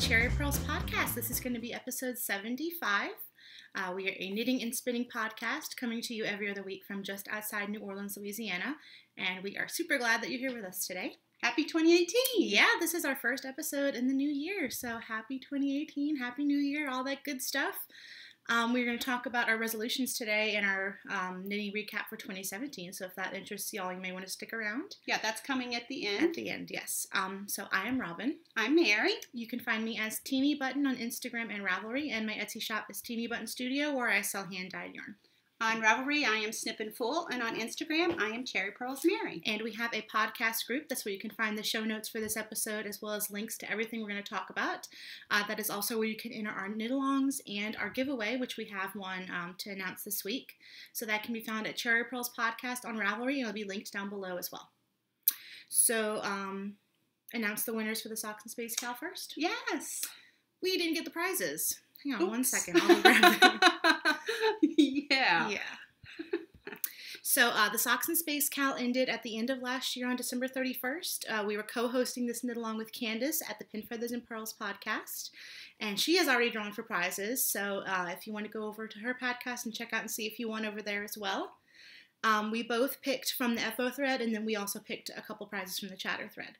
Cherry Purls podcast. This is going to be episode 75. We are a knitting and spinning podcast coming to you every other week from just outside New Orleans, Louisiana. And we are super glad that you're here with us today. Happy 2018! Yeah, this is our first episode in the new year. So happy 2018, happy new year, all that good stuff. We're going to talk about our resolutions today and our knitting recap for 2017. So if that interests y'all, you may want to stick around. Yeah, that's coming at the end. At the end, yes. So I am Robin. I'm Mary. You can find me as Teenybutton on Instagram and Ravelry, and my Etsy shop is Teenybutton Studio, where I sell hand-dyed yarn. On Ravelry, I am Snippin' Fool, and on Instagram, I am Cherry Purls Mary. And we have a podcast group. That's where you can find the show notes for this episode, as well as links to everything we're going to talk about. That is also where you can enter our knit-alongs and our giveaway, which we have one to announce this week. So that can be found at Cherry Purls Podcast on Ravelry, and it'll be linked down below as well. So, announce the winners for the Socks and Space KAL first. Yes! We didn't get the prizes. Hang on Oops. 1 second. I'll grab them. Yeah. So the Socks and Space KAL ended at the end of last year on December 31st. We were co-hosting this knit along with Candace at the Pin Feathers and Pearls podcast, and she has already drawn for prizes. So if you want to go over to her podcast and check out and see if you won over there as well. We both picked from the FO thread, and then we also picked a couple prizes from the chatter thread.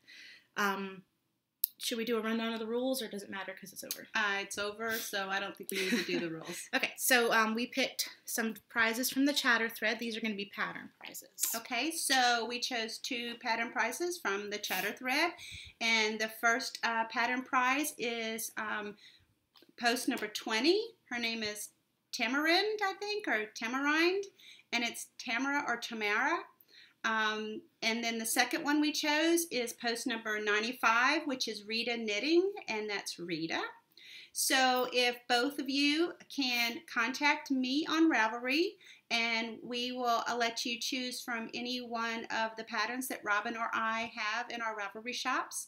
Should we do a rundown of the rules, or does it matter because it's over? It's over, so I don't think we need to do the rules. Okay, so we picked some prizes from the chatter thread. These are going to be pattern prizes. Okay, so we chose 2 pattern prizes from the chatter thread, and the first pattern prize is post number 20. Her name is Tamarind, I think, or Tamarind, and it's Tamara or Tamara. And then the second one we chose is post number 95, which is Rita Knitting, and that's Rita. So if both of you can contact me on Ravelry, and we will let you choose from any one of the patterns that Robin or I have in our Ravelry shops.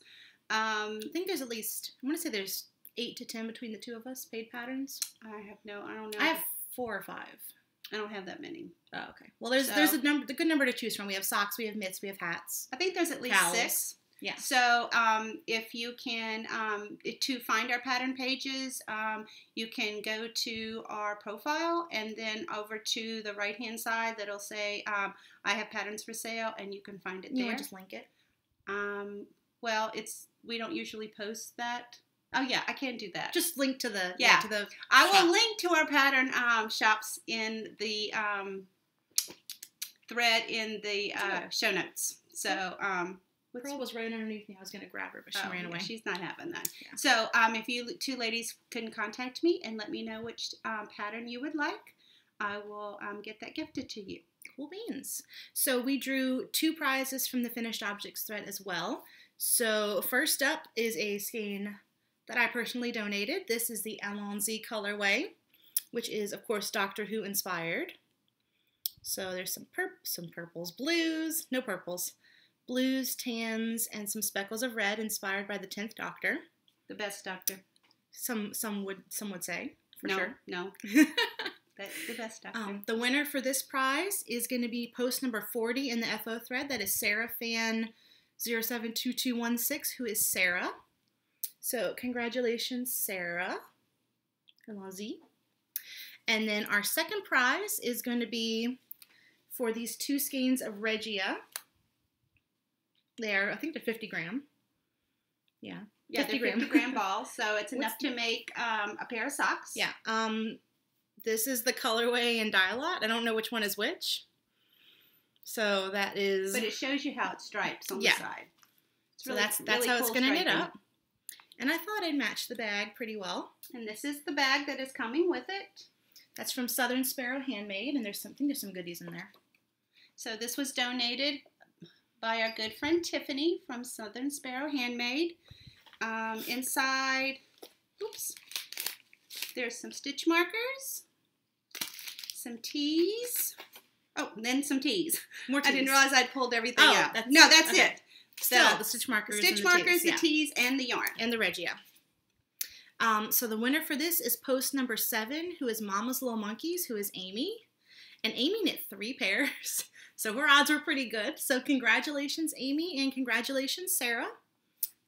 I think there's at least, I want to say there's 8 to 10 between the two of us, paid patterns. I don't know. I have 4 or 5. I don't have that many. Oh, okay. Well, there's a good number to choose from. We have socks, we have mitts, we have hats. I think there's at least towels. 6. Yeah. So if you can, to find our pattern pages, you can go to our profile and then over to the right-hand side that'll say, I have patterns for sale, and you can find it there. You want to just link it? Well, we don't usually post that. Oh, yeah, I can do that. Just link to the, to the I will shop. link to our pattern shops in the thread in the show notes. So, Pearl was right underneath me. I was going to grab her, but she ran away. She's not having that. Yeah. So, if you 2 ladies can contact me and let me know which pattern you would like, I will get that gifted to you. Cool beans. So we drew 2 prizes from the finished objects thread as well. So first up is a skein that I personally donated. This is the Allons-y colorway, which is, of course, Doctor Who inspired. So there's some purples, blues, no purples, blues, tans, and some speckles of red inspired by the 10th Doctor. The best Doctor. Some would say, for sure. No. That's the best Doctor. The winner for this prize is going to be post number 40 in the FO thread. That is Sarah Fan 072216, who is Sarah. So congratulations, Sarah. Allons-y. And then our second prize is going to be for these 2 skeins of Regia. I think they're 50 gram. Yeah. Yeah, 50 they're 50 gram balls, so it's enough to make a pair of socks. Yeah. This is the colorway and dye-a-lot. I don't know which one is which. So that is... But it shows you how it stripes on the side. So really, that's really how it's going to knit up. And I thought I'd match the bag pretty well. And this is the bag that is coming with it. That's from Southern Sparrow Handmade, and there's some goodies in there. So this was donated by our good friend Tiffany from Southern Sparrow Handmade. Inside, there's some stitch markers, some tees. Oh, then some tees. More tees. I didn't realize I'd pulled everything out. That's okay. it. Still, So, the stitch markers, the tees, and the yarn. And the Regia. So the winner for this is post number 7, who is Mama's Little Monkeys, who is Amy. And Amy knit 3 pairs. So her odds were pretty good. So congratulations, Amy, and congratulations, Sarah.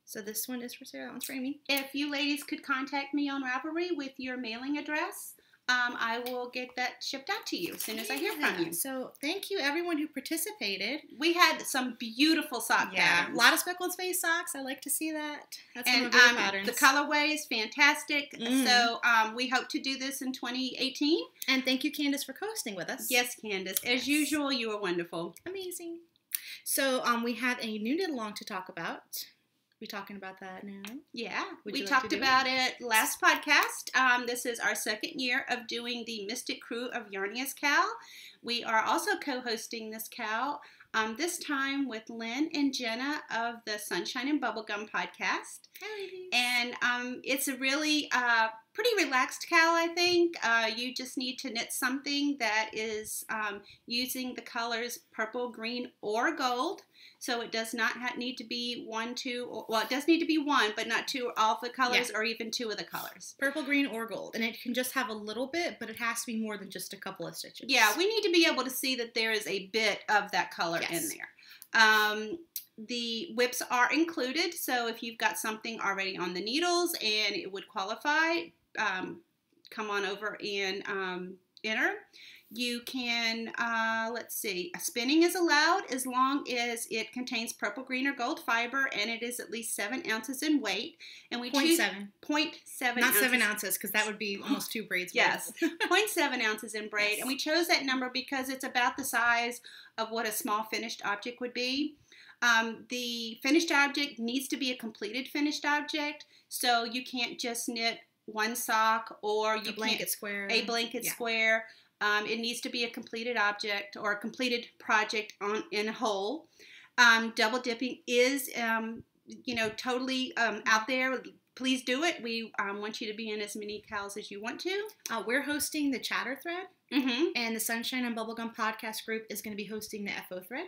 So this one is for Sarah, that one's for Amy. If you ladies could contact me on Ravelry with your mailing address, I will get that shipped out to you as soon as I hear from you. So thank you everyone who participated. We had some beautiful sock patterns. A lot of speckle and space socks. I like to see that. That's and one of our patterns. The colorway is fantastic. So we hope to do this in 2018. And thank you, Candace, for co-hosting with us. Yes, Candace. As usual, you are wonderful. Amazing. So we have a new knit along to talk about. We talking about that now? Yeah, we talked about it last podcast. This is our second year of doing the Mystic Krewe of Yarnius KAL. We are also co-hosting this KAL, this time with Lynn and Jenna of the Sunshine and Bubblegum podcast. Hi, ladies. And it's a really pretty relaxed KAL, I think. You just need to knit something that is using the colors purple, green, or gold. So it does not need to be one, two, well, it does need to be one, but not two, all the colors, or even two of the colors. Purple, green, or gold. And it can just have a little bit, but it has to be more than just a couple of stitches. Yeah, we need to be able to see that there is a bit of that color in there. The whips are included, so if you've got something already on the needles and it would qualify, come on over and enter. You can, let's see, spinning is allowed as long as it contains purple, green, or gold fiber, and it is at least 7 ounces in weight. And we choose 0.7 Not 7 ounces, because that would be almost 2 braids. Yes, 0.7 ounces in braid. And we chose that number because it's about the size of what a small finished object would be. The finished object needs to be a completed finished object, so you can't just knit one sock or a blanket square. It needs to be a completed object or a completed project in a whole. Double dipping is, totally out there. Please do it. We want you to be in as many KALs as you want to. We're hosting the chatter thread, and the Sunshine and Bubblegum podcast group is going to be hosting the FO thread.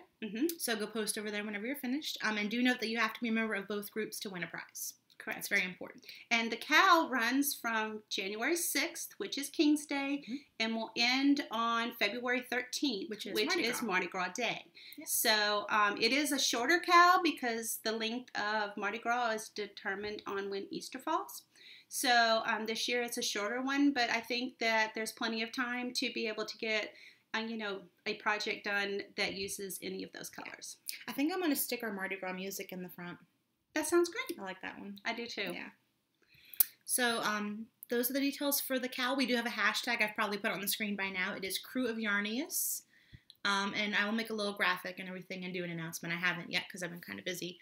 So go post over there whenever you're finished. And do note that you have to be a member of both groups to win a prize. Correct. It's very important. And the KAL runs from January 6th, which is King's Day, and will end on February 13th, which is Mardi Gras Day. Yep. So it is a shorter KAL because the length of Mardi Gras is determined on when Easter falls. So this year it's a shorter one, but I think that there's plenty of time to be able to get a project done that uses any of those colors. I think I'm going to stick our Mardi Gras music in the front. That sounds great. I like that one. I do too. Yeah. So those are the details for the KAL. We do have a hashtag. I've probably put it on the screen by now. It is Krewe of Yarnius. And I will make a little graphic and everything and do an announcement. I haven't yet because I've been kind of busy.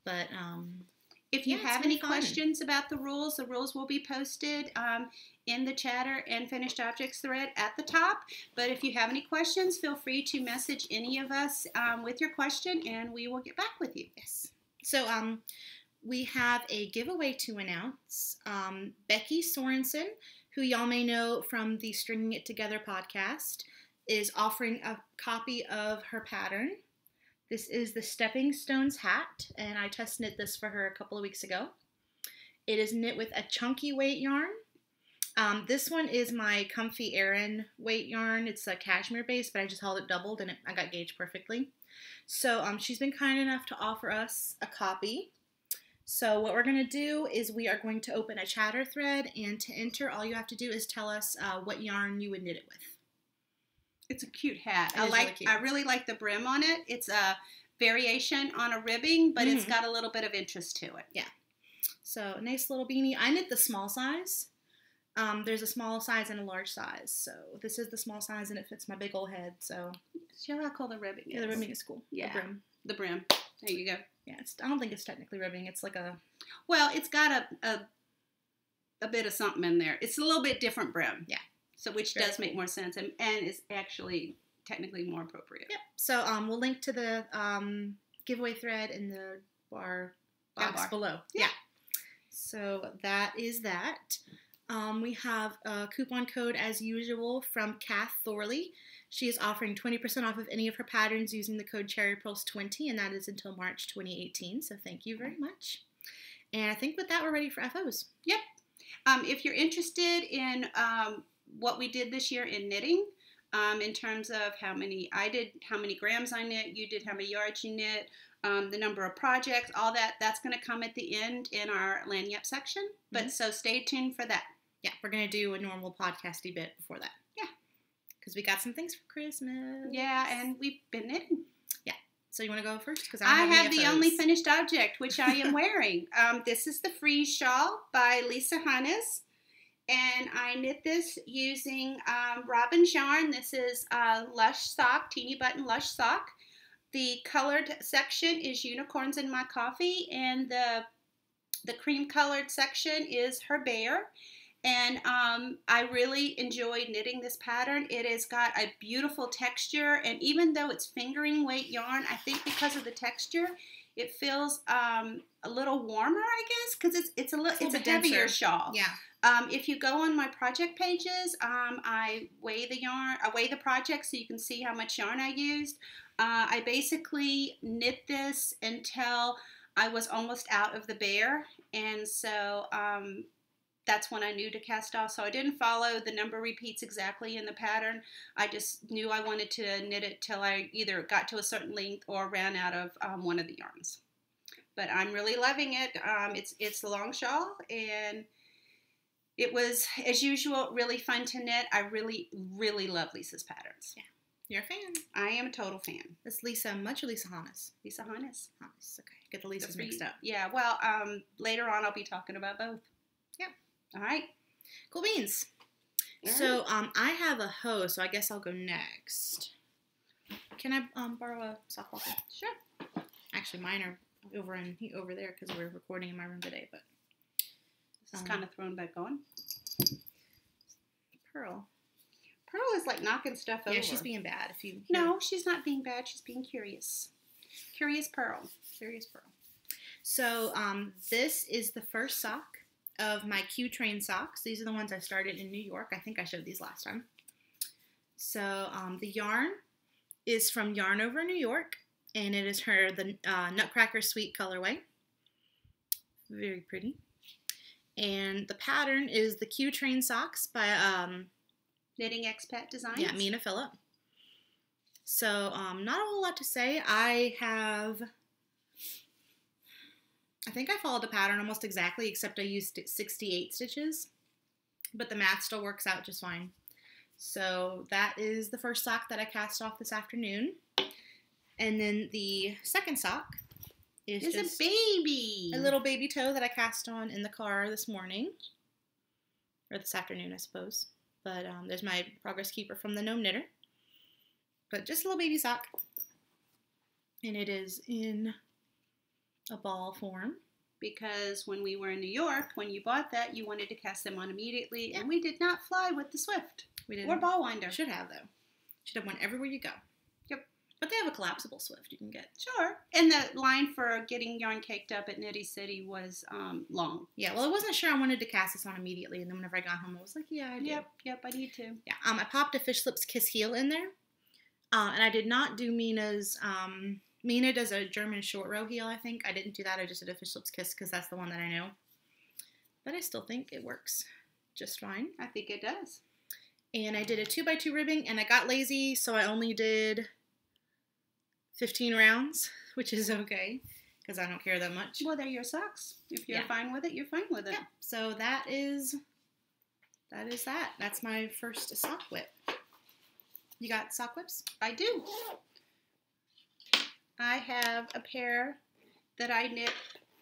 But if you have any questions about the rules will be posted in the chatter and finished objects thread at the top. But if you have any questions, feel free to message any of us with your question and we will get back with you. Yes. So we have a giveaway to announce. Becky Sorensen, who y'all may know from the Stringing It Together podcast, is offering a copy of her pattern. This is the Stepping Stones hat, and I test knit this for her a couple of weeks ago. It is knit with a chunky weight yarn. This one is my Comfy Erin weight yarn. It's a cashmere base, but I just held it doubled, and I got gauged perfectly. So she's been kind enough to offer us a copy. So what we're going to do is we are going to open a chatter thread, and to enter, all you have to do is tell us what yarn you would knit it with. It's a cute hat. I really like the brim on it. It's a variation on a ribbing, but it's got a little bit of interest to it. Yeah. So a nice little beanie. I knit the small size. There's a small size and a large size. So this is the small size, and it fits my big old head. So show how cool the ribbing is. Yeah, the ribbing is cool. Yeah. The brim. There you go. Yeah, I don't think it's technically ribbing. It's like a... Well, it's got a bit of something in there. It's a little bit different brim. Yeah. So which does make more sense and is actually technically more appropriate. Yep. So we'll link to the giveaway thread in the box below. Yeah. So that is that. We have a coupon code as usual from Kath Thorley. She is offering 20% off of any of her patterns using the code CherryPearls20, and that is until March 2018. So thank you very much. And I think with that, we're ready for FOs. Yep. If you're interested in what we did this year in knitting, in terms of how many grams I knit, you did how many yards you knit, the number of projects, all that's going to come at the end in our lanyard section. But so stay tuned for that. Yeah, we're going to do a normal podcasty bit before that. Yeah. Because we got some things for Christmas. Yeah, and we've been knitting. Yeah. So you want to go first? Because I have the only finished object, which I am wearing. This is the Freeze Shawl by Lisa Hannes. And I knit this using Robin's yarn. This is Lush Sock, Teenybutton Lush Sock. The colored section is Unicorns in My Coffee, and the cream colored section is Her Bear. And I really enjoyed knitting this pattern. It has got a beautiful texture, and even though it's fingering weight yarn, I think because of the texture, it feels a little warmer, I guess, because it's a heavier denser shawl. Yeah. If you go on my project pages, I weigh the yarn. I weigh the project so you can see how much yarn I used. I basically knit this until I was almost out of the bear, and so that's when I knew to cast off. So I didn't follow the number repeats exactly in the pattern. I just knew I wanted to knit it till I either got to a certain length or ran out of one of the yarns. But I'm really loving it. It's a long shawl, and it was, as usual, really fun to knit. I really, really love Lisa's patterns. Yeah. You're a fan. I am a total fan. It's Lisa Much or Lisa Hannes? Lisa Hannes. Hannes, okay. Get the Lisas mixed up. Yeah, well, later on I'll be talking about both. Yeah. All right. Cool beans. So I have a hoe, so I guess I'll go next. Can I borrow a softball? Sure. Actually, mine are over there because we're recording in my room today. But this is kind of thrown back on. Pearl is like knocking stuff over. Yeah, she's being bad. If you No, she's not being bad. She's being curious. Curious Pearl. Curious Pearl. So this is the first sock of my Q Train socks. These are the ones I started in New York. I think I showed these last time. So the yarn is from Yarn Over New York, and it is the Nutcracker Sweet colorway. Very pretty. And the pattern is the Q Train socks by Knitting Expat Designs. Yeah, Mina Phillip. So not a whole lot to say. I think I followed the pattern almost exactly, except I used 68 stitches, but the math still works out just fine. So that is the first sock that I cast off this afternoon. And then the second sock is just a baby. A little baby toe that I cast on in the car this morning, or this afternoon, I suppose. But there's my progress keeper from the Gnome Knitter. But just a little baby sock. And it is in a ball form. Because when we were in New York, when you bought that, you wanted to cast them on immediately, and we did not fly with the Swift. We didn't. Or ball winder. Should have, though. Should have one everywhere you go. Yep. But they have a collapsible Swift you can get. Sure. And the line for getting yarn caked up at Nitty City was long. Yeah, well, I wasn't sure I wanted to cast this on immediately, and then whenever I got home, I was like, yeah, I do. Yep, I need to. Yeah, I popped a Fish Lips Kiss heel in there, and I did not do Mina's, Mina does a German short row heel, I think. I didn't do that, I just did a Fish Lips Kiss because that's the one that I know. But I still think it works just fine. I think it does. And I did a 2x2 ribbing, and I got lazy, so I only did 15 rounds, which is okay, because I don't care that much. Well, they're your socks. If you're fine with it, you're fine with it. Yeah, so that is that. That's my first sock whip. You got sock whips? I do. I have a pair that I knit,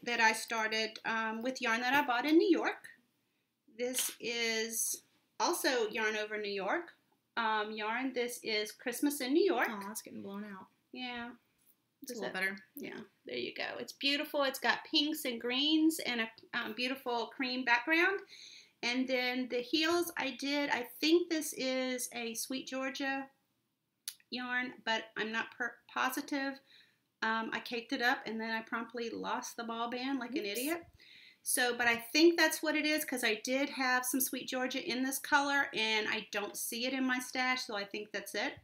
that I started with yarn that I bought in New York. This is also Yarn Over New York yarn. This is Christmas in New York. Oh, it's getting blown out. Yeah. It's a little better. Yeah, there you go. It's beautiful. It's got pinks and greens and a beautiful cream background. And then the heels I think this is a Sweet Georgia yarn, but I'm not positive. I caked it up and then I promptly lost the ball band like an idiot. So, but I think that's what it is, because I did have some Sweet Georgia in this color and I don't see it in my stash, so I think that's it.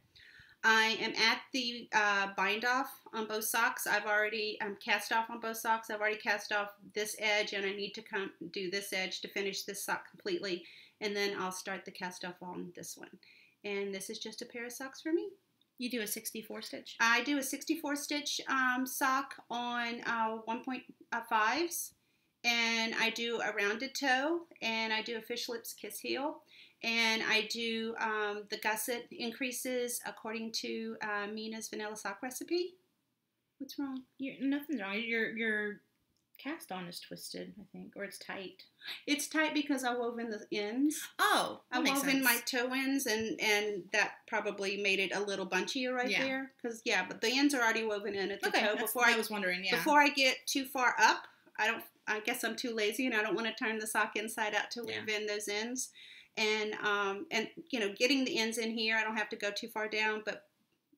I am at the bind off on both socks. I've already cast off on both socks. I've already cast off this edge, and I need to do this edge to finish this sock completely, and then I'll start the cast off on this one. And this is just a pair of socks for me. You do a 64 stitch? I do a 64 stitch sock on 1.5s, and I do a rounded toe, and I do a fish lips kiss heel, and I do the gusset increases according to Mina's vanilla sock recipe. What's wrong? Nothing's wrong. Your cast on is twisted, I think, or it's tight. It's tight because I wove in the ends. Oh, I wove in my toe ends, and that probably made it a little bunchier there. Because but the ends are already woven in at the toe. Before I was wondering, before I get too far up, I guess I'm too lazy, and I don't want to turn the sock inside out to weave in those ends. And getting the ends in here, I don't have to go too far down. But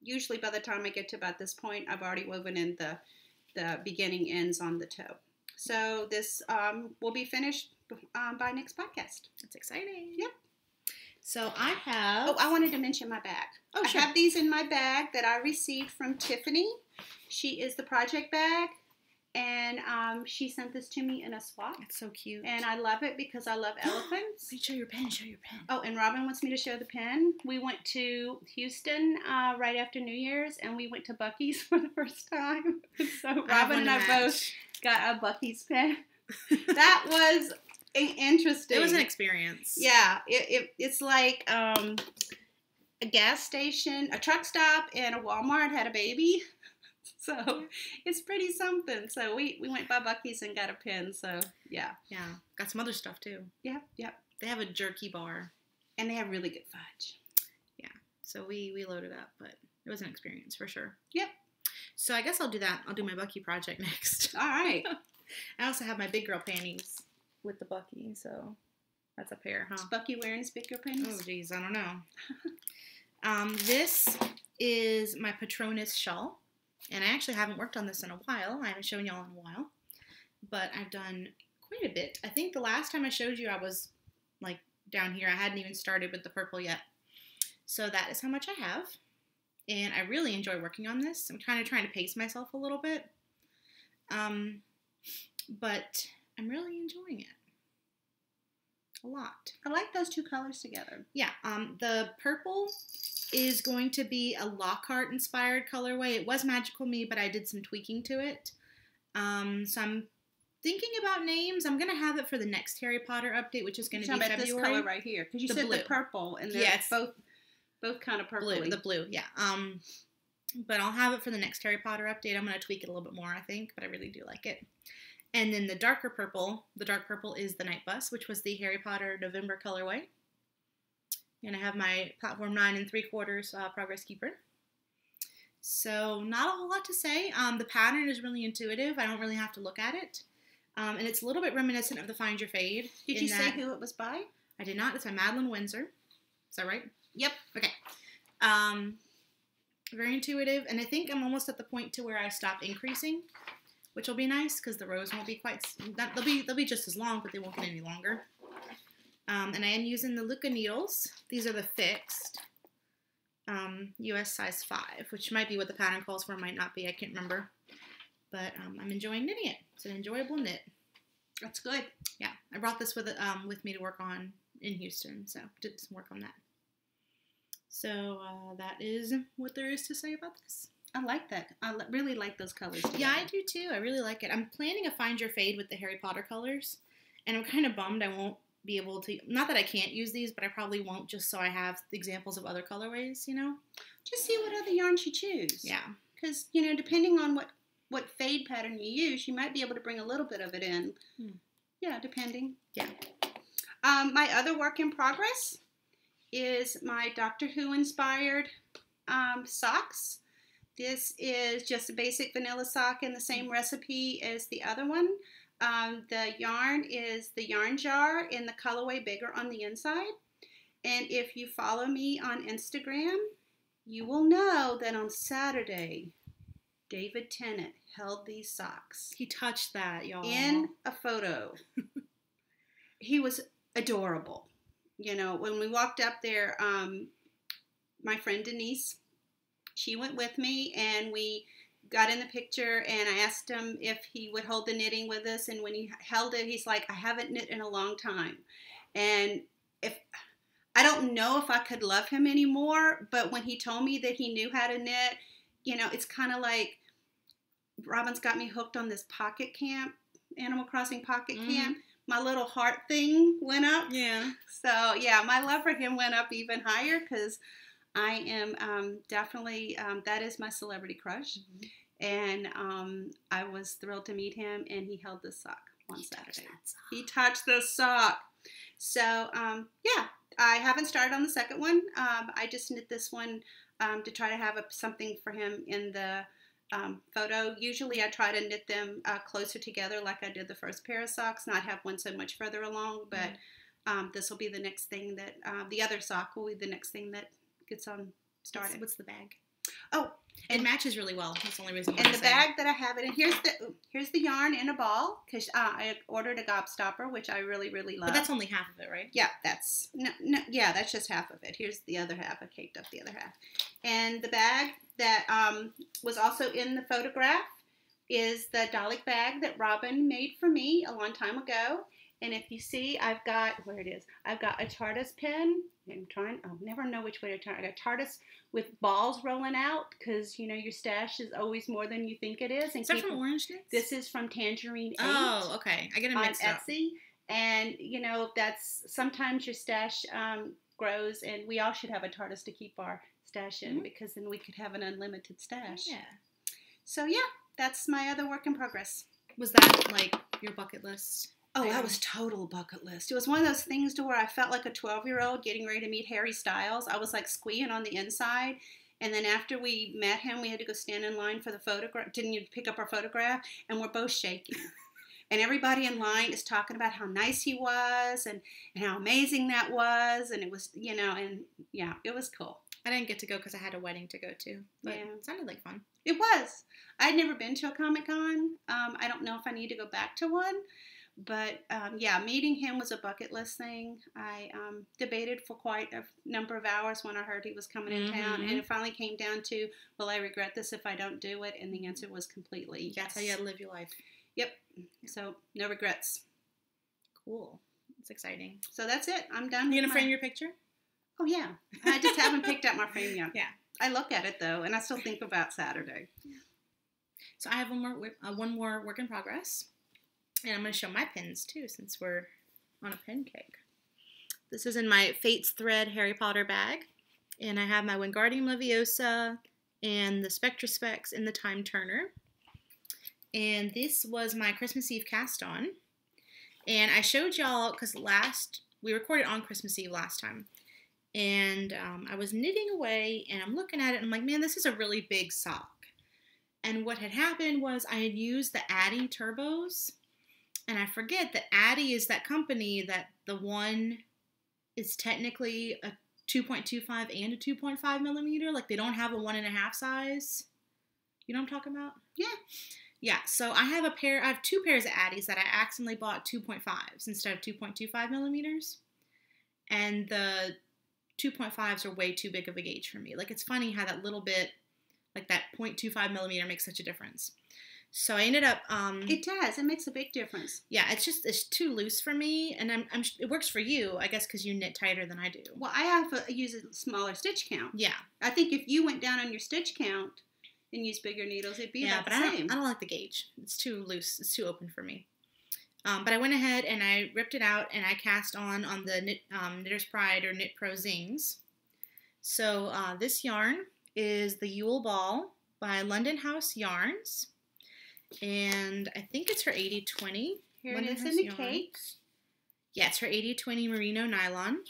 usually, by the time I get to about this point, I've already woven in the beginning ends on the toe. So this will be finished by next podcast. That's exciting. Yep. So I have... Oh, I wanted to mention my bag. Oh, sure. I have these in my bag that I received from Tiffany. She is the project bag, and she sent this to me in a swap. It's so cute. And I love it because I love elephants. Wait, show your pen. Show your pen. Oh, and Robin wants me to show the pen. We went to Houston right after New Year's, and we went to Buc-ee's for the first time. So Robin and I both got a Buc-ee's pen. That was interesting. It was an experience. Yeah, it's like a gas station, a truck stop, and a Walmart had a baby. So it's pretty something. So we went by Buc-ee's and got a pen. So yeah. Yeah. Got some other stuff too. Yep. They have a jerky bar. And they have really good fudge. Yeah. So we loaded up, but it was an experience for sure. Yep. So I guess I'll do that. I'll do my Buc-ee project next. All right. I also have my big girl panties with the Buc-ee, so that's a pair, huh? Is Buc-ee wearing his big girl panties? Oh, geez, I don't know. This is my Patronus shawl, and I actually haven't worked on this in a while. I haven't shown y'all in a while, but I've done quite a bit. I think the last time I showed you, I was like down here. I hadn't even started with the purple yet. So that is how much I have, and I really enjoy working on this. I'm kind of trying to pace myself a little bit, but I'm really enjoying it a lot. I like those two colors together. Yeah, the purple is going to be a Lockhart inspired colorway. It was Magical Me, but I did some tweaking to it. So I'm thinking about names. I'm going to have it for the next Harry Potter update, which is going to be February. This color right here, because you said blue. The purple, and they're both kind of purpley. The blue, yeah. But I'll have it for the next Harry Potter update. I'm going to tweak it a little bit more, I think, but I really do like it. And then the dark purple is the Night Bus, which was the Harry Potter November colorway. And I have my platform 9 3/4 Progress Keeper. So not a whole lot to say. The pattern is really intuitive. I don't really have to look at it. And it's a little bit reminiscent of the Find Your Fade. Did you say who it was by? I did not. It's by Madeline Windsor. Is that right? Yep. Okay. Very intuitive. And I think I'm almost at the point to where I stop increasing, which will be nice because the rows won't be quite, they'll be just as long, but they won't get any longer. And I am using the Luca needles. These are the fixed US size 5, which might be what the pattern calls for, might not be, I can't remember. But I'm enjoying knitting it. It's an enjoyable knit. That's good. Yeah, I brought this with me to work on in Houston, so did some work on that. So that is what there is to say about this. I like that. I really like those colors together. Yeah, I do too. I really like it. I'm planning a Find Your Fade with the Harry Potter colors, and I'm kind of bummed I won't be able to, not that I can't use these, but I probably won't, just so I have examples of other colorways, you know? Just see what other yarns you choose. Yeah. Because, depending on what fade pattern you use, you might be able to bring a little bit of it in. Yeah, depending. Yeah. My other work in progress is my Doctor Who inspired socks. This is just a basic vanilla sock in the same recipe as the other one. The yarn is the yarn jar in the colorway bigger on the inside. And if you follow me on Instagram, you will know that on Saturday, David Tennant held these socks. He touched that, y'all. In a photo. He was adorable. When we walked up there, my friend Denise, she went with me, and we got in the picture, and I asked him if he would hold the knitting with us, and when he held it, he's like, I haven't knit in a long time. And if I don't know if I could love him anymore, but when he told me that he knew how to knit, you know, it's kind of like Robin's got me hooked on this Pocket Camp, Animal Crossing Pocket Camp. My little heart thing went up. Yeah. So, yeah, my love for him went up even higher because I am definitely, that is my celebrity crush. And I was thrilled to meet him, and he held the sock on Saturday. He touched the sock. So, yeah, I haven't started on the second one. I just knit this one to try to have something for him in the photo. Usually I try to knit them closer together like I did the first pair of socks, not have one so much further along, but this will be the next thing that, the other sock will be the next thing that gets on started. What's the bag? Oh, it matches really well. That's the only reason. And the bag that I have it in, here's the yarn in a ball because I ordered a gobstopper, which I really, really love. But that's only half of it, right? Yeah, that's that's just half of it. Here's the other half. I caked up the other half. And the bag that was also in the photograph is the Dalek bag that Robin made for me a long time ago. And if you see, I've got a TARDIS pin. Never know which way to turn. I got TARDIS with balls rolling out because, you know, your stash is always more than you think it is. And is that from Orange Knits? This is from Tangerine 8. Oh, okay. I get it mixed up. On Etsy. And, you know, that's sometimes your stash grows, and we all should have a TARDIS to keep our stash in because then we could have an unlimited stash. Yeah. So, yeah, that's my other work in progress. Was that, like, your bucket list? Oh, that was total bucket list. It was one of those things to where I felt like a 12-year-old getting ready to meet Harry Styles. I was like squealing on the inside. And then after we met him, we had to go stand in line for the photograph. Didn't you pick up our photograph? And we're both shaking. And everybody in line is talking about how nice he was and how amazing that was. And it was, you know, and yeah, it was cool. I didn't get to go because I had a wedding to go to. But it sounded like fun. It was. I'd never been to a Comic-Con. I don't know if I need to go back to one. But, yeah, meeting him was a bucket list thing. I debated for quite a number of hours when I heard he was coming in town. And it finally came down to, will I regret this if I don't do it? And the answer was completely yes. That's how you got to live your life. Yep. So, no regrets. Cool. It's exciting. So, that's it. I'm done. You going to frame your picture? Oh, yeah. I just haven't picked out my frame yet. Yeah. I look at it, though, and I still think about Saturday. So, I have one more work in progress. And I'm going to show my pins, too, since we're on a pin kick. This is in my Fates Thread Harry Potter bag. And I have my Wingardium Leviosa and the Spectra Specs in the Time Turner. And this was my Christmas Eve cast on. And I showed y'all, because we recorded on Christmas Eve last time. And I was knitting away, and I'm looking at it, and I'm like, man, this is a really big sock. And what had happened was I had used the Addy Turbos. And I forget that Addy is that company that the one is technically a 2.25 and a 2.5 millimeter. Like, they don't have a 1.5 size. You know what I'm talking about? Yeah. Yeah, so I have two pairs of Addies that I accidentally bought 2.5s instead of 2.25 millimeters. And the 2.5s are way too big of a gauge for me. Like, it's funny how that little bit, like that 0.25 millimeter makes such a difference. So I ended up... it does. It makes a big difference. Yeah, it's too loose for me, and it works for you, I guess, because you knit tighter than I do. Well, I use a smaller stitch count. Yeah. I think if you went down on your stitch count and used bigger needles, it'd be about the same. I don't like the gauge. It's too loose. It's too open for me. But I went ahead and I ripped it out, and I cast on the Knitter's Pride or Knit Pro Zings. So this yarn is the Yule Ball by London House Yarns. And I think it's her 80/20. Here it is in the cake. Yeah, it's her 80/20 merino nylon.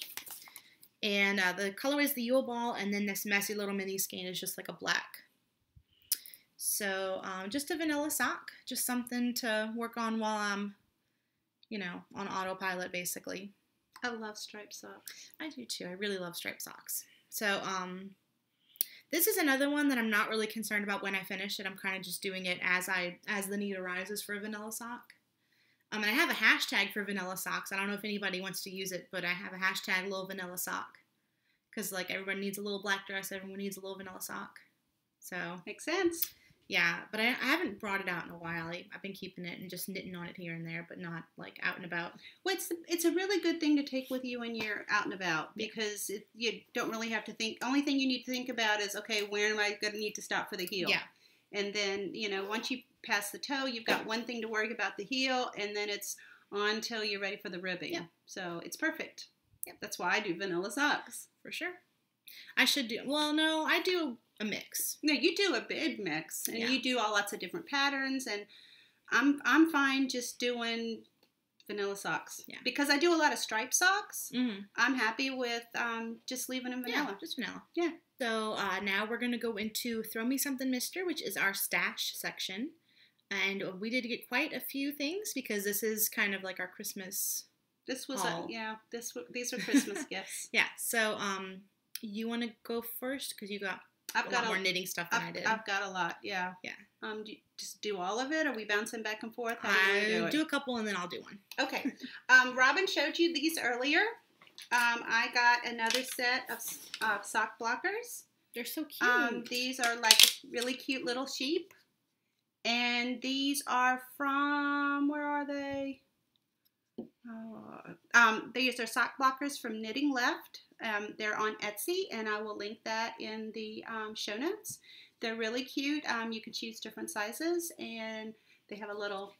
And the colorway is the Yule Ball, and then this messy little mini skein is just like a black. So just a vanilla sock, just something to work on while I'm, on autopilot, basically. I love striped socks. I do too. I really love striped socks. So this is another one that I'm not really concerned about when I finish it. I'm kind of just doing it as the need arises for a vanilla sock. And I have a hashtag for vanilla socks. I don't know if anybody wants to use it, but I have a hashtag little vanilla sock. Because, like, everyone needs a little black dress. Everyone needs a little vanilla sock. So. Makes sense. Yeah, but I haven't brought it out in a while. I've been keeping it and just knitting on it here and there, but not like out and about. Well, it's a really good thing to take with you when you're out and about because you don't really have to think. Only thing you need to think about is, okay, where am I going to need to stop for the heel? Yeah. And then, once you pass the toe, you've got one thing to worry about the heel, and then it's on till you're ready for the ribbing. Yeah. So it's perfect. Yep. That's why I do vanilla socks. For sure. I should do, well, no, I do a mix. No, you do a big mix, and Yeah. you do lots of different patterns, and I'm fine just doing vanilla socks. Yeah. Because I do a lot of striped socks. Mm-hmm. I'm happy with just leaving them vanilla. Yeah, just vanilla. Yeah. So now we're going to go into Throw Me Something Mister, which is our stash section. And we did get quite a few things because this is kind of like our Christmas This was haul. These are Christmas gifts. Yeah. So you want to go first because you got a lot more knitting stuff than I did. I've got a lot. Yeah. Yeah. Do you just do all of it? Are we bouncing back and forth? How do you do a couple and then I'll do one. Okay. Robin showed you these earlier. I got another set of sock blockers. They're so cute. These are like really cute little sheep. And these are from, where are they? These are sock blockers from Knitting Left. They're on Etsy, and I will link that in the show notes. They're really cute. You can choose different sizes, and they have a little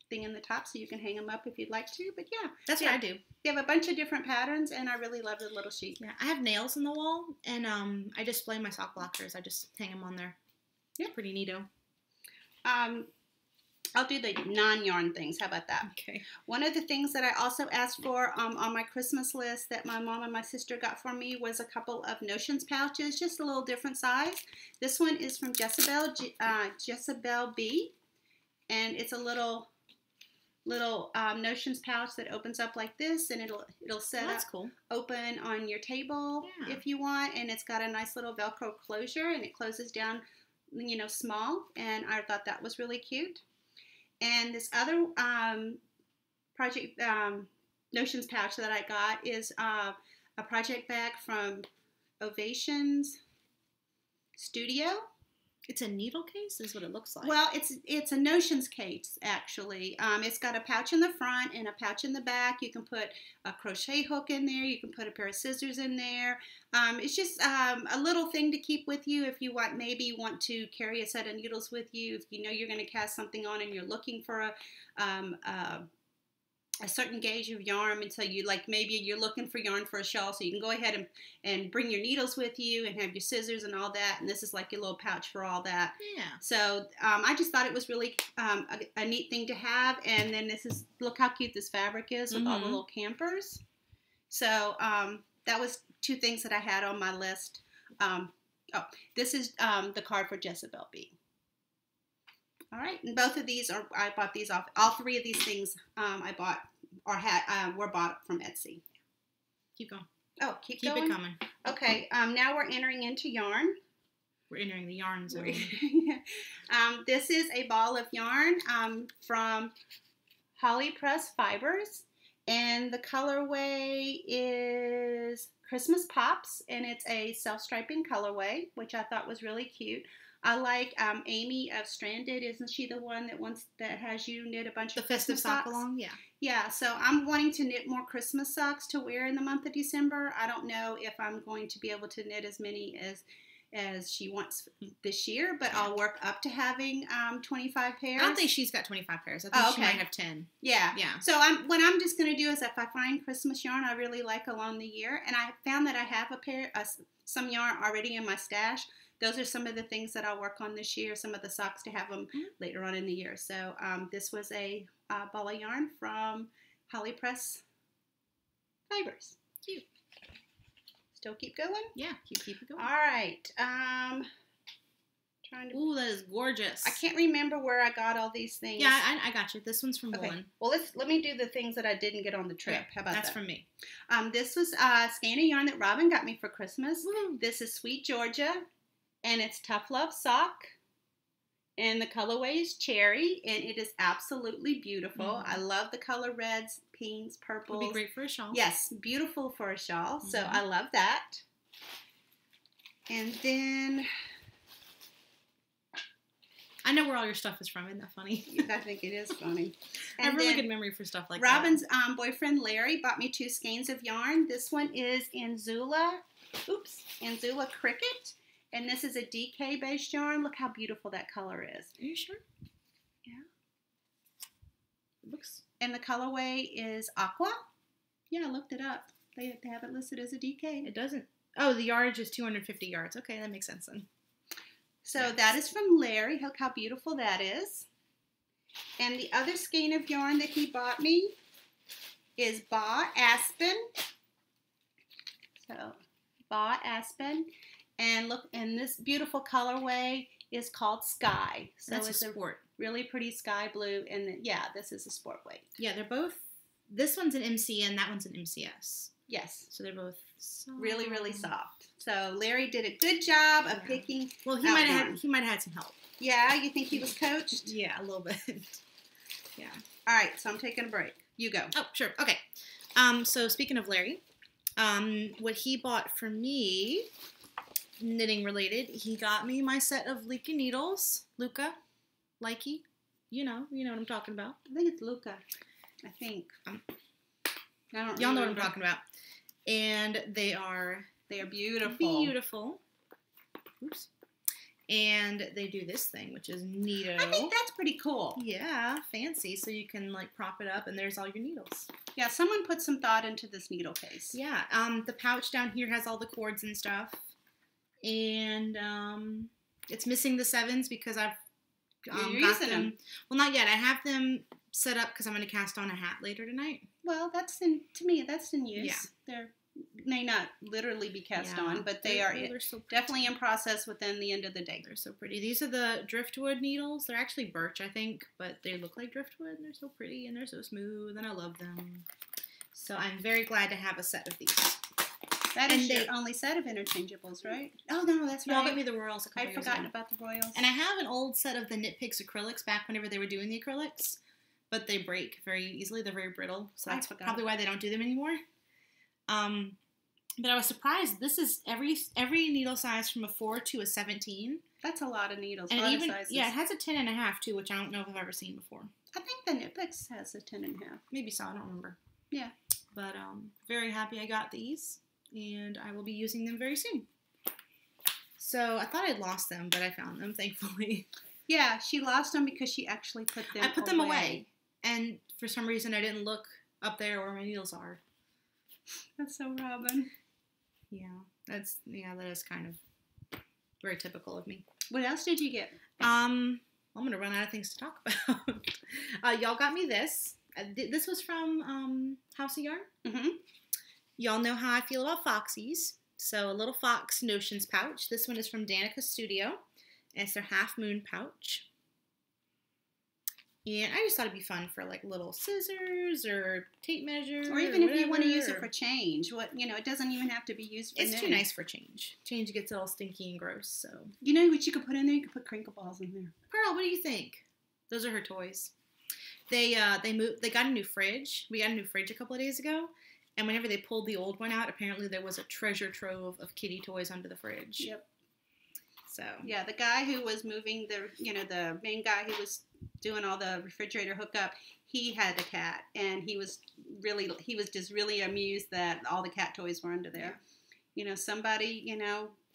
thing in the top so you can hang them up if you'd like to. But yeah, That's what I do. They have a bunch of different patterns, and I really love the little sheep. Yeah, I have nails in the wall, and I display my sock blockers. I just hang them on there. Yeah. It's pretty neato. I'll do the non-yarn things. How about that? Okay. One of the things that I also asked for on my Christmas list that my mom and my sister got for me was a couple of Notions pouches, just a little different size. This one is from Jezebel B, and it's a little Notions pouch that opens up like this, and it'll set That's up cool. open on your table if you want, and it's got a nice little Velcro closure, and it closes down, small, and I thought that was really cute. And this other project Notions pouch that I got is a project bag from Ovations Studio. It's a needle case, is what it looks like. Well, it's a Notions case, actually. It's got a pouch in the front and a pouch in the back. You can put a crochet hook in there. You can put a pair of scissors in there. It's just a little thing to keep with you if you maybe want to carry a set of needles with you. If you know you're going to cast something on and you're looking for a certain gauge of yarn, and so maybe you're looking for yarn for a shawl, so you can go ahead and bring your needles with you and have your scissors and all that, and this is like your little pouch for all that. Yeah. So I just thought it was really a neat thing to have, and then look how cute this fabric is with all the little campers. So that was two things that I had on my list. This is the card for Jezebel B. All right, and both of these I bought these off. All three of these things I bought were bought from Etsy. Keep going. Oh, keep it going? coming. Okay, now we're entering into yarn. We're entering the yarn zone. This is a ball of yarn from Holly Press Fibers, and the colorway is Christmas Pops, and it's a self-striping colorway, which I thought was really cute. I like Amy of Stranded. Isn't she the one that has you knit a bunch of festive Christmas sock socks? along? Yeah. Yeah, so I'm wanting to knit more Christmas socks to wear in the month of December. I don't know if I'm going to be able to knit as many as she wants this year, but I'll work up to having 25 pairs. I don't think she's got 25 pairs. I think she might have 10. Yeah. Yeah. So what I'm just going to do is if I find Christmas yarn I really like along the year, and I found that I have some yarn already in my stash, those are some of the things that I'll work on this year, some of the socks to have them later on in the year. So this was a ball of yarn from Holly Press Fibers. Cute. Still keep going? Yeah, keep it going. All right. Ooh, that is gorgeous. I can't remember where I got all these things. Yeah, I got you. This one's from Woolen. Well, let me do the things that I didn't get on the trip. How about that? That's from me. This was skein of yarn that Robin got me for Christmas. Woo. This is Sweet Georgia, and it's Tough Love Sock. And the colorway is Cherry, and it is absolutely beautiful. I love the color reds, pinks, purples. Would be great for a shawl. Yes, beautiful for a shawl. So I love that. And then I know where all your stuff is from. Isn't that funny? I think it is funny. I have really good memory for stuff like Robin's boyfriend Larry bought me 2 skeins of yarn. This one is Anzula Cricket, and this is a DK based yarn. Look how beautiful that color is. Are you sure? Yeah. It looks. And the colorway is Aqua. Yeah, I looked it up. They have it listed as a DK. It doesn't. Oh, the yardage is 250 yards. Okay, that makes sense then. So that is from Larry. Look how beautiful that is. And the other skein of yarn that he bought me is Ba Aspen. So, Ba Aspen. And look, and this beautiful colorway is called Sky. So That's it's a sport. Really pretty sky blue. And yeah, this is a sport weight. Yeah, they're both. This one's an MCN, that one's an MCS. Yes. So they're both soft. Really, really soft. So Larry did a good job of picking. Well, he might have had some help. Yeah, you think he was coached? Yeah, a little bit. Yeah. All right, so I'm taking a break. You go. Oh, sure. Okay. So speaking of Larry, what he bought for me, knitting related, he got me my set of Leaky needles. Luca, Likey, you know what I'm talking about. I think it's Luca. I think. Y'all know what I'm talking about. And they are beautiful. Beautiful. Oops. And they do this thing, which is neato. I think that's pretty cool. Yeah, fancy. So you can like prop it up, and there's all your needles. Yeah, someone put some thought into this needle case. Yeah. The pouch down here has all the cords and stuff, and it's missing the 7s because I've got them. Well, not yet. I have them set up because I'm going to cast on a hat later tonight. Well, to me, that's in use. Yeah. They may not literally be cast on, but they're so definitely in process within the end of the day. They're so pretty. These are the driftwood needles. They're actually birch, I think, but they look like driftwood, and they're so pretty, and they're so smooth, and I love them. So I'm very glad to have a set of these. That is your only set of interchangeables, right? Oh, no, that's right. Y'all got me the Royals a couple I'd years forgotten ago. about the Royals. And I have an old set of the Knit Picks acrylics back whenever they were doing the acrylics, but they break very easily. They're very brittle, so that's probably why they don't do them anymore. But I was surprised. This is every needle size from a 4 to a 17. That's a lot of needles. And a lot even of sizes. Yeah, it has a 10.5 too, which I don't know if I've ever seen before. I think the Knit Picks has a 10.5. Maybe so. I don't remember. Yeah. But very happy I got these, and I will be using them very soon. So I thought I'd lost them, but I found them, thankfully. Yeah, she lost them because she actually put them away. I put them away, and for some reason I didn't look up there where my needles are. That's so Robin. Yeah, that is kind of very typical of me. What else did you get? I'm gonna run out of things to talk about. Y'all got me this. This was from House of Yarn. Mm-hmm. Y'all know how I feel about Foxies. So a little Fox Notions pouch. This one is from Danica Studio, and it's their Half Moon pouch. And I just thought it'd be fun for like little scissors or tape measure, or even if you want to use it for change. It doesn't even have to be used for. It's too nice for change. Change gets all stinky and gross. So you know what you could put in there? You could put crinkle balls in there. Pearl, what do you think? Those are her toys. They got a new fridge. We got a new fridge a couple of days ago, and whenever they pulled the old one out, apparently there was a treasure trove of kitty toys under the fridge. Yep. So yeah, the guy who was moving the main guy who was doing all the refrigerator hookup, he had a cat, and he was just really amused that all the cat toys were under there. Yeah. Somebody,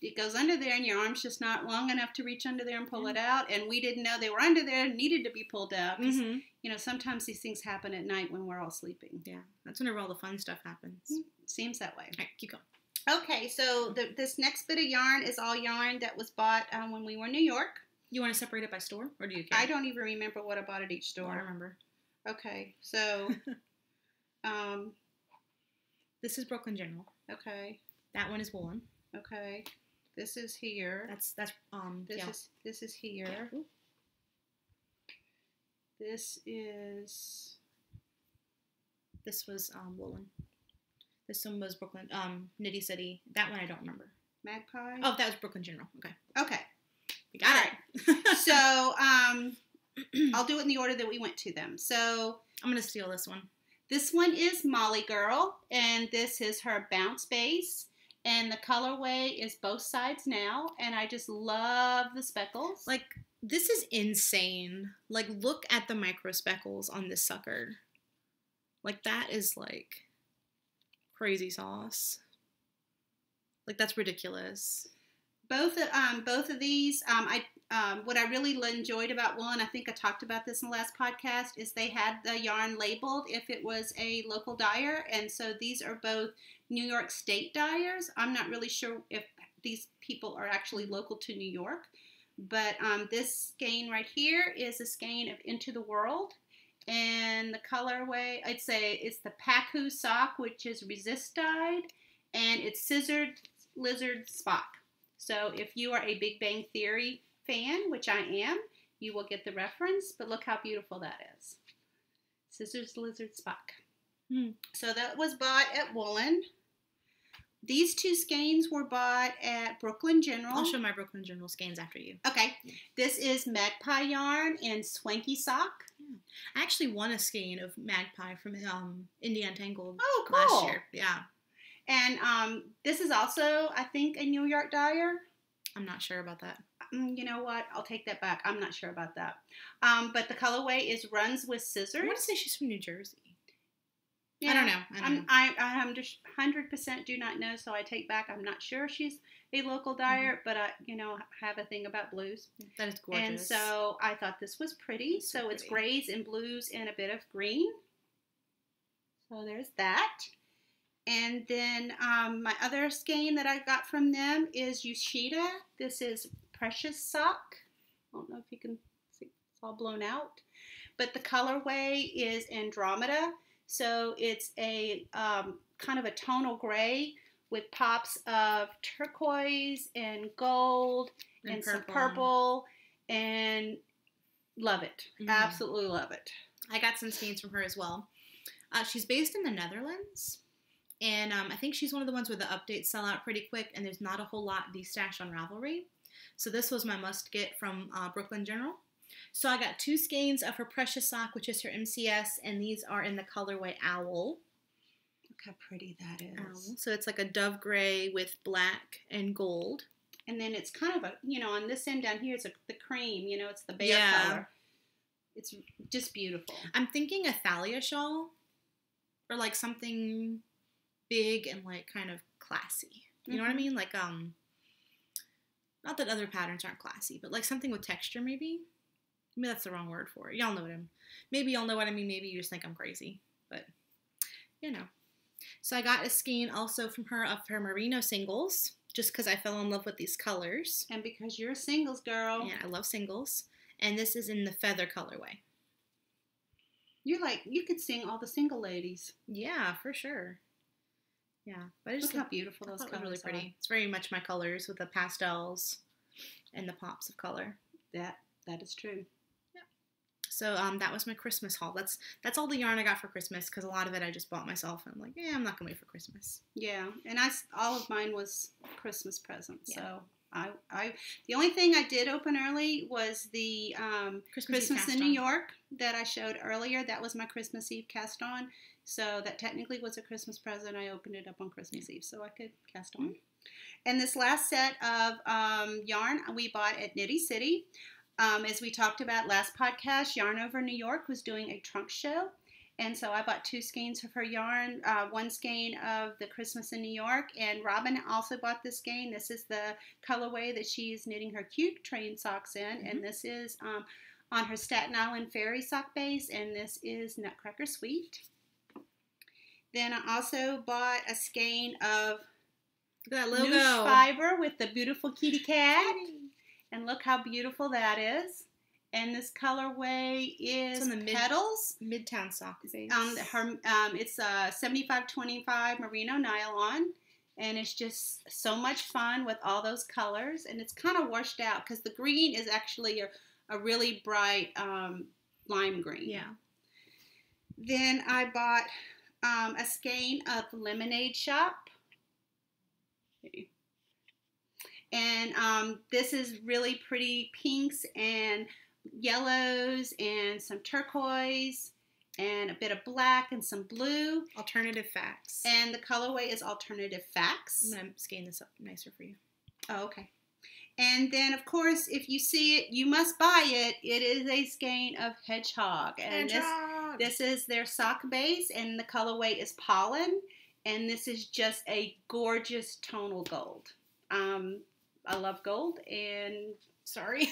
it goes under there, and your arm's just not long enough to reach under there and pull it out, and we didn't know they were under there and needed to be pulled out. Mm-hmm. Sometimes these things happen at night when we're all sleeping. Yeah, that's whenever all the fun stuff happens. Seems that way. All right, keep going. Okay, so this next bit of yarn is all yarn that was bought when we were in New York. You want to separate it by store, or do you care? I don't even remember what I bought at each store. I remember. Okay, so this is Brooklyn General. Okay. That one is woolen. Okay. This is here. This is here. Yeah. This was woolen. This one was Brooklyn, Nitty City. That one I don't remember. Magpie? Oh, that was Brooklyn General. Okay. Okay. We got it. So, I'll do it in the order that we went to them. So, I'm going to steal this one. This one is Molly Girl, and this is her bounce base. And the colorway is both sides now, and I just love the speckles. Like, this is insane. Like, look at the micro speckles on this sucker. Like, that is, like, crazy sauce. Like, that's ridiculous. Both of these, what I really enjoyed about one, I think I talked about this in the last podcast, is they had the yarn labeled if it was a local dyer, and so these are both New York State dyers. I'm not really sure if these people are actually local to New York, but this skein right here is a skein of Into the World, and the colorway, I'd say it's the Paku sock, which is resist dyed, and it's scissored lizard Spock. So if you are a Big Bang Theory fan, which I am, you will get the reference, but look how beautiful that is. Scissors Lizard Spock. So that was bought at Woolen. These two skeins were bought at Brooklyn General. I'll show my Brooklyn General skeins after you. Okay. This is Magpie yarn in Swanky Sock. Yeah. I actually won a skein of Magpie from Indie Untangled cool. last year. Yeah. And this is also, I think, a New York dyer. I'm not sure about that. You know what? I'll take that back. I'm not sure about that. But the colorway is Runs with Scissors. I want to say she's from New Jersey. Yeah, I don't know. I'm just 100% do not know, so I take back. I'm not sure she's a local dyer, but I, have a thing about blues. That is gorgeous. And so I thought this was pretty. So it's grays and blues and a bit of green. So there's that. And then my other skein that I got from them is Yoshida. This is Precious Sock. I don't know if you can see, it's all blown out. But the colorway is Andromeda. So it's a kind of a tonal gray with pops of turquoise and gold and some purple. And love it. Absolutely love it. I got some skeins from her as well. She's based in the Netherlands. And I think she's one of the ones where the updates sell out pretty quick, and there's not a whole lot destashed on Ravelry. So this was my must-get from Brooklyn General. So I got two skeins of her Precious Sock, which is her MCS, and these are in the colorway Owl. Look how pretty that is. Owl. So it's like a dove gray with black and gold. And then it's kind of a, on this end down here, it's the cream, it's the bear color. It's just beautiful. I'm thinking a thalia shawl, or like something big and like kind of classy. You know what I mean? Like not that other patterns aren't classy, but like something with texture maybe. Maybe that's the wrong word for it. Y'all know what maybe y'all know what I mean. Maybe you just think I'm crazy, but So I got a skein also from her of her merino singles, just because I fell in love with these colors. And because you're a singles girl. Yeah, I love singles. And this is in the feather colorway. You could sing all the single ladies. Yeah, for sure. Yeah, but I just look how beautiful those colors really pretty. are. It's very much my colors with the pastels and the pops of color. That is true. Yeah. So that was my Christmas haul. That's all the yarn I got for Christmas, because a lot of it I just bought myself, and I'm like, I'm not gonna wait for Christmas. Yeah, and all of mine was Christmas presents. Yeah. So the only thing I did open early was the Christmas in New York that I showed earlier. That was my Christmas Eve cast on. So that technically was a Christmas present. I opened it up on Christmas Eve so I could cast on. And this last set of yarn we bought at Nitty City. As we talked about last podcast, Yarn Over New York was doing a trunk show. And so I bought two skeins of her yarn, one skein of the Christmas in New York, and Robin also bought this skein. This is the colorway that she's knitting her cute train socks in, and this is on her Staten Island Fairy sock base, and this is Nutcracker Sweet. Then I also bought a skein of that logo Noosh fiber with the beautiful kitty cat, and look how beautiful that is. And this colorway is Petals. Midtown sock base. It's 75-25 merino nylon, and it's just so much fun with all those colors. And it's kind of washed out because the green is actually a really bright lime green. Yeah. Then I bought a skein of Lemonade Shop. Okay. And this is really pretty pinks and yellows and some turquoise and a bit of black and some blue. Alternative facts. And the colorway is Alternative Facts. I'm going to scan this up nicer for you. Oh, okay. And then, of course, if you see it, you must buy it. It is a skein of Hedgehog. And this is their sock base, and the colorway is Pollen. And this is just a gorgeous tonal gold. I love gold, and sorry.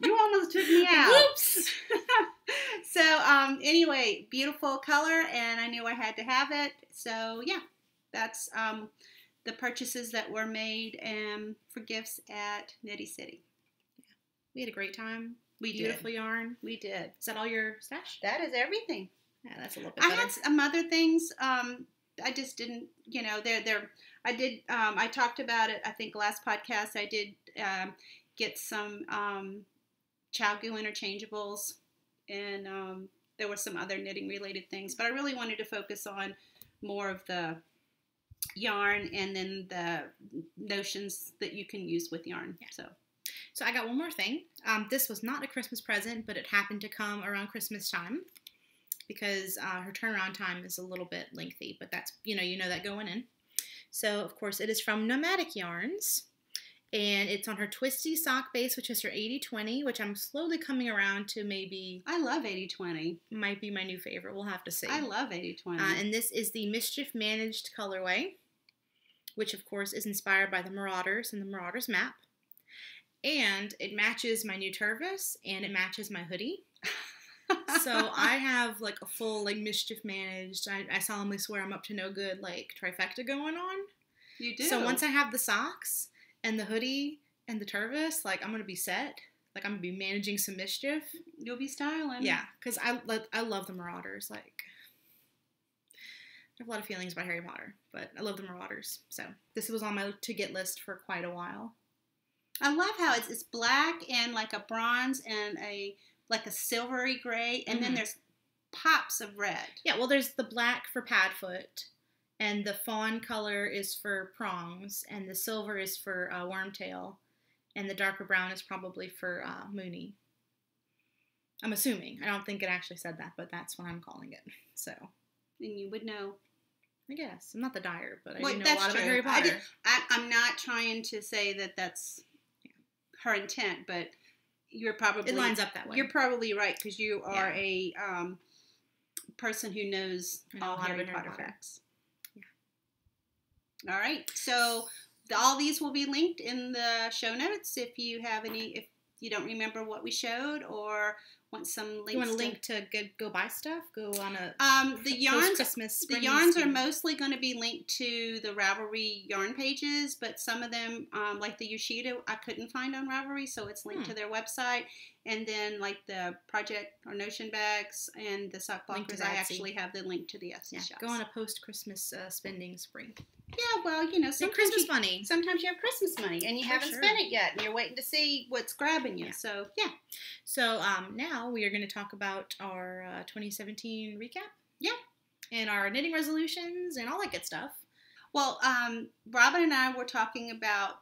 You almost took me out. Whoops. So, anyway, beautiful color, and I knew I had to have it. So, yeah, that's the purchases that were made for gifts at Nitty City. Yeah. We had a great time. Beautiful yarn. We did. Is that all your stash? That is everything. Yeah, that's a little bit better. I had some other things. I just didn't, I talked about it, I think, last podcast. I did get some Chowgu interchangeables, and there were some other knitting related things, but I really wanted to focus on more of the yarn and then the notions that you can use with yarn. Yeah. So I got one more thing. This was not a Christmas present, but it happened to come around Christmas time because her turnaround time is a little bit lengthy, but that's, you know that going in. So, of course, it is from Nomadic Yarns, and it's on her Twisty Sock Base, which is her 80/20, which I'm slowly coming around to maybe... I love 80/20. Might be my new favorite. We'll have to see. I love 80/20. And this is the Mischief Managed colorway, which, of course, is inspired by the Marauders and the Marauders map. And it matches my new Tervis, and it matches my hoodie. So I have, like, a full, like, Mischief Managed, I solemnly swear I'm up to no good, like, trifecta going on. You do. So once I have the socks and the hoodie and the Tervis, like, I'm going to be set. Like, I'm going to be managing some mischief. You'll be styling. Yeah, because I love the Marauders. Like, I have a lot of feelings about Harry Potter, but I love the Marauders. So this was on my to-get list for quite a while. I love how it's black and, like, a bronze and a silvery gray, and then there's pops of red. Yeah, well, there's the black for Padfoot, and the fawn color is for Prongs, and the silver is for Wormtail, and the darker brown is probably for Mooney. I'm assuming. I don't think it actually said that, but that's what I'm calling it. So. And you would know. I guess. I'm not the dyer, but I do know that's a lot true. about Harry Potter. I'm not trying to say that that's her intent, but you're probably... It lines up that way. You're probably right, because you are a person who knows all Harry Potter facts. Yeah. All right. So all these will be linked in the show notes if you have any... If you don't remember what we showed or want some links. You want a link to go buy stuff? Go on a the yarns. Christmas. The yarns are mostly going to be linked to the Ravelry yarn pages, but some of them, like the Yoshida, I couldn't find on Ravelry, so it's linked to their website. And then, like the Project or Notion bags and the sock blockers, I actually have the link to the Etsy shops. Go on a post-Christmas spending spree. Yeah, well, sometimes Christmas money. Sometimes you have Christmas money and you haven't spent it yet, and you're waiting to see what's grabbing you. Yeah. So yeah. So now we are going to talk about our 2017 recap. Yeah. And our knitting resolutions and all that good stuff. Well, Robin and I were talking about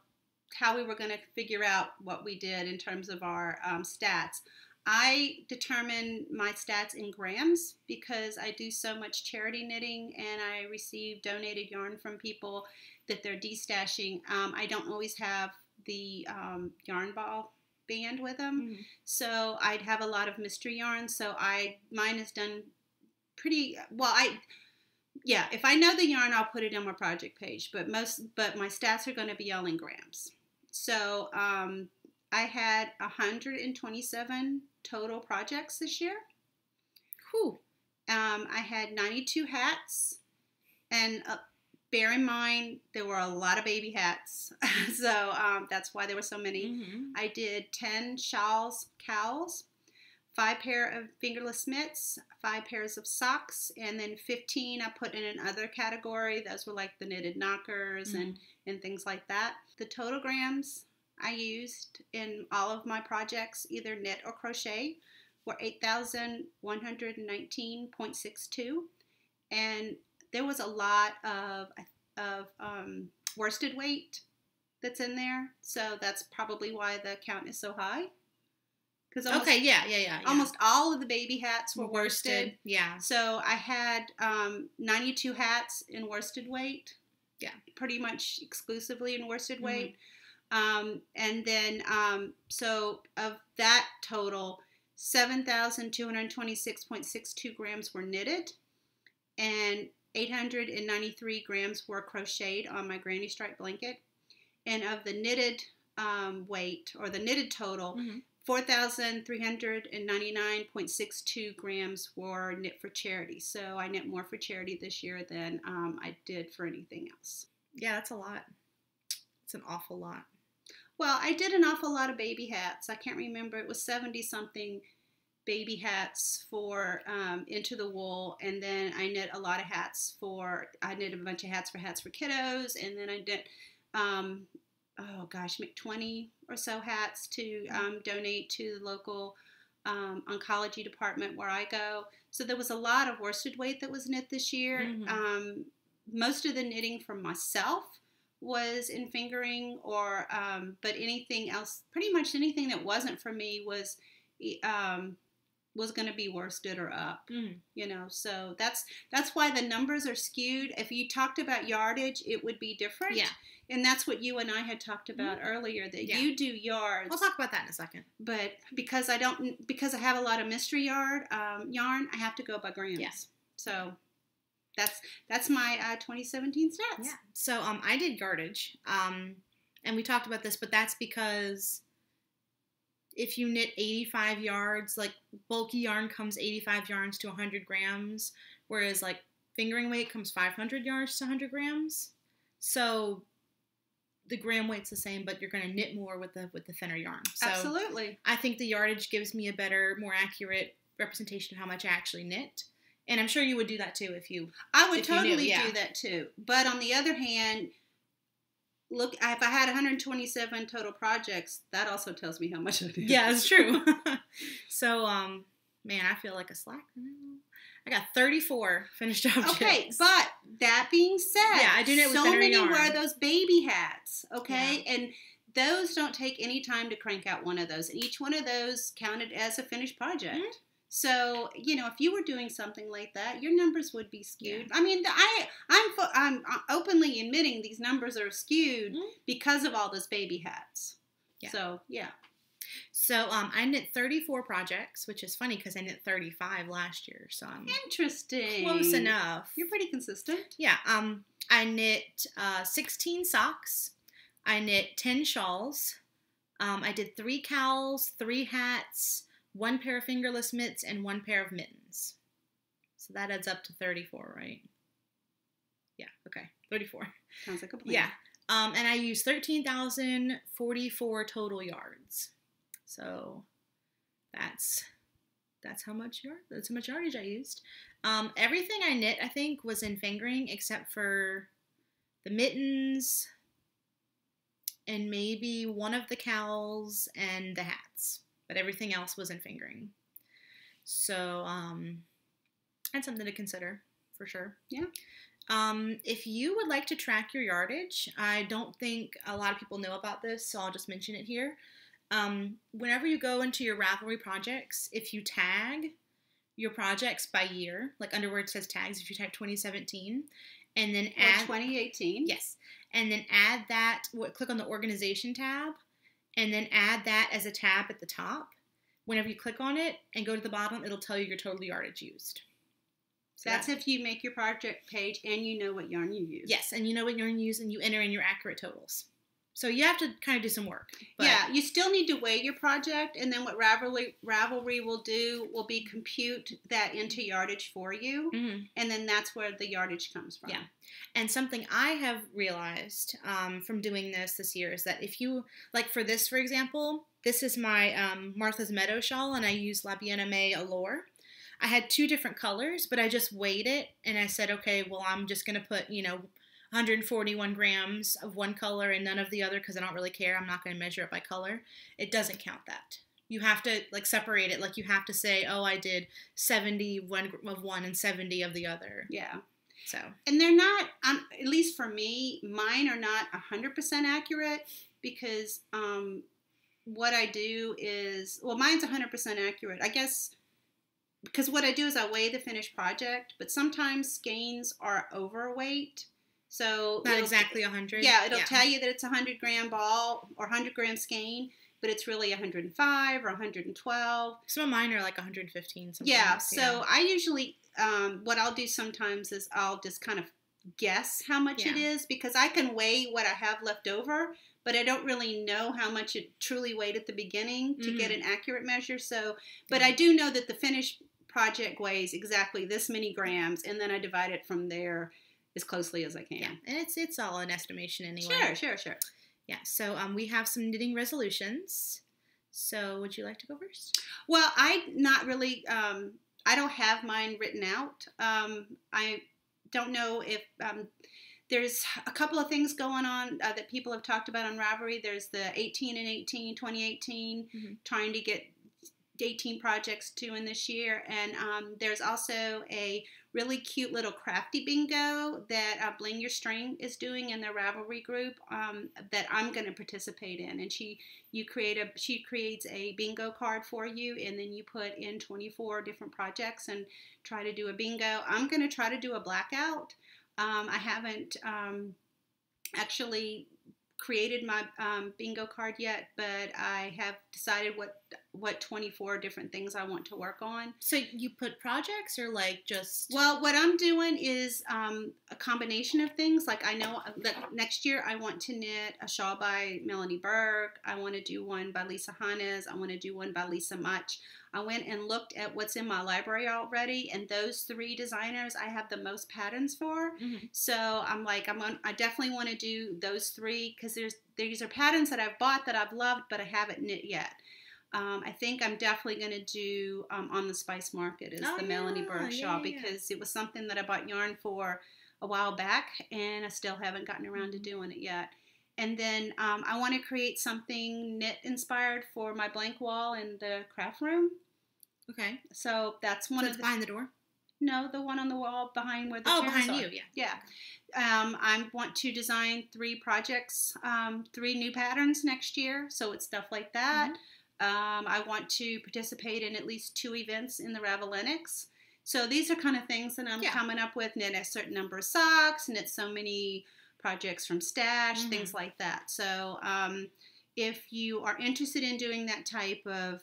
how we were going to figure out what we did in terms of our stats. I determine my stats in grams because I do so much charity knitting and I receive donated yarn from people that they're destashing. I don't always have the yarn ball band with them, so I'd have a lot of mystery yarn. So mine is done pretty well. If I know the yarn, I'll put it on my project page. But my stats are going to be all in grams. So I had 127 total projects this year. Whew. I had 92 hats, and bear in mind there were a lot of baby hats, so that's why there were so many. I did 10 shawls, cowls, 5 pair of fingerless mitts, 5 pairs of socks, and then 15 I put in another category. Those were like the knitted knockers and things like that. The total grams I used in all of my projects, either knit or crochet, were 8,119.62, and there was a lot of worsted weight that's in there, so that's probably why the count is so high. Because yeah. Almost all of the baby hats were worsted. Yeah. So I had 92 hats in worsted weight. Yeah. Pretty much exclusively in worsted weight. And then, so of that total, 7,226.62 grams were knitted, and 893 grams were crocheted on my granny stripe blanket. And of the knitted weight, or the knitted total, 4,399.62 grams were knit for charity. So I knit more for charity this year than I did for anything else. Yeah, that's a lot. It's an awful lot. Well, I did an awful lot of baby hats. I can't remember. It was 70-something baby hats for Into the Wool. And then I knit a lot of hats I knit a bunch of hats for kiddos. And then I did, 20 or so hats to donate to the local oncology department where I go. So there was a lot of worsted weight that was knit this year. Most of the knitting for myself was in fingering, but anything else, pretty much anything that wasn't for me was going to be worsted or up. So that's why the numbers are skewed. If you talked about yardage, it would be different. Yeah. And that's what you and I had talked about earlier, that you do yards. We'll talk about that in a second. But because I have a lot of mystery yarn, I have to go by grams. Yes. So that's my 2017 stats. Yeah. So I did yardage, and we talked about this, but that's because if you knit 85 yards, like bulky yarn comes 85 yards to 100 grams, whereas like fingering weight comes 500 yards to 100 grams. So the gram weight's the same, but you're going to knit more with the thinner yarn. So absolutely. I think the yardage gives me a better, more accurate representation of how much I actually knit. And I'm sure you would do that too if you. I would totally do that too. But on the other hand, look, if I had 127 total projects, that also tells me how much I did. Yeah, it's true. So, man, I feel like a slacker now. I got 34 finished objects. Okay, but that being said, yeah, I do knit with so thinner many yarn. wear those baby hats, okay? Yeah. And those don't take any time to crank out one of those. And each one of those counted as a finished project. So, if you were doing something like that, your numbers would be skewed. Yeah. I mean, I'm openly admitting these numbers are skewed because of all those baby hats. Yeah. So, yeah. So, I knit 34 projects, which is funny because I knit 35 last year. So, I'm interesting. Close enough. You're pretty consistent. Yeah. I knit 16 socks. I knit 10 shawls. I did 3 cowls, 3 hats, 1 pair of fingerless mitts, and 1 pair of mittens. So that adds up to 34, right? Yeah, okay. 34. Sounds like a plan. Yeah. And I used 13,044 total yards. So that's how much yardage I used. Everything I knit, I think, was in fingering except for the mittens and maybe one of the cowls and the hats. But everything else was in fingering. So, that's something to consider, for sure. Yeah. If you would like to track your yardage, I don't think a lot of people know about this, so I'll just mention it here. Whenever you go into your Ravelry projects, if you tag your projects by year, like under where it says tags, if you type 2017, and then add... 2018. Yes. And then add that, click on the organization tab, and then add that as a tab at the top. Whenever you click on it and go to the bottom, it'll tell you your total yardage used. So that's if you make your project page and you know what yarn you use. Yes, and you know what yarn you use and you enter in your accurate totals. So you have to kind of do some work. But yeah, you still need to weigh your project, and then what Ravelry will do will be compute that into yardage for you, and then that's where the yardage comes from. Yeah, and something I have realized from doing this year is that if you, like for this, for example, this is my Martha's Meadow shawl, and I use La Bien-Aimée Allure. I had 2 different colors, but I just weighed it, and I said, okay, well, I'm just going to put, 141 grams of one color and none of the other because I don't really care. I'm not going to measure it by color. It doesn't count that. You have to separate it. Like you have to say, oh, I did 70 of one and 70 of the other. Yeah. So. And they're not, at least for me, mine are not 100% accurate because what I do is, well, mine's 100% accurate. I guess because what I do is I weigh the finished project, but sometimes skeins are overweight. So not exactly 100. Yeah, it'll tell you that it's a 100-gram ball or 100-gram skein, but it's really 105 or 112. Some of mine are like 115 sometimes. Yeah, so I usually, what I'll do sometimes is I'll just kind of guess how much it is, because I can weigh what I have left over, but I don't really know how much it truly weighed at the beginning to get an accurate measure. So, but I do know that the finished project weighs exactly this many grams, and then I divide it from there as closely as I can. Yeah, and it's all an estimation anyway. Sure. Yeah, so we have some knitting resolutions. So would you like to go first? Well, I don't have mine written out. I don't know if there's a couple of things going on that people have talked about on Ravelry. There's the 18 and 18, 2018, trying to get 18 projects to in this year. And there's also a really cute little crafty bingo that Bling Your String is doing in their Ravelry group that I'm going to participate in. And she creates a bingo card for you, and then you put in 24 different projects and try to do a bingo. I'm going to try to do a blackout. I haven't actually created my bingo card yet, but I have decided what 24 different things I want to work on. So you put projects or like just... Well, what I'm doing is a combination of things. Like I know that next year I want to knit a shawl by Melanie Berg. I want to do one by Lisa Hannes. I want to do one by Lisa Much. I went and looked at what's in my library already, and those 3 designers I have the most patterns for. So I'm like, I definitely want to do those 3, because these are patterns that I've bought that I've loved, but I haven't knit yet. I think I'm definitely going to do On the Spice Market is the Melanie Berg shawl, because it was something that I bought yarn for a while back, and I still haven't gotten around to doing it yet. And then I want to create something knit inspired for my blank wall in the craft room. Okay. So that's one of the... behind the door? No, the one on the wall behind where the chairs behind are. you, Yeah. I want to design 3 projects, 3 new patterns next year. So it's stuff like that. I want to participate in at least 2 events in the Ravelinics. So these are kind of things that I'm coming up with. Knit a certain number of socks, knit so many projects from stash, things like that. So if you are interested in doing that type of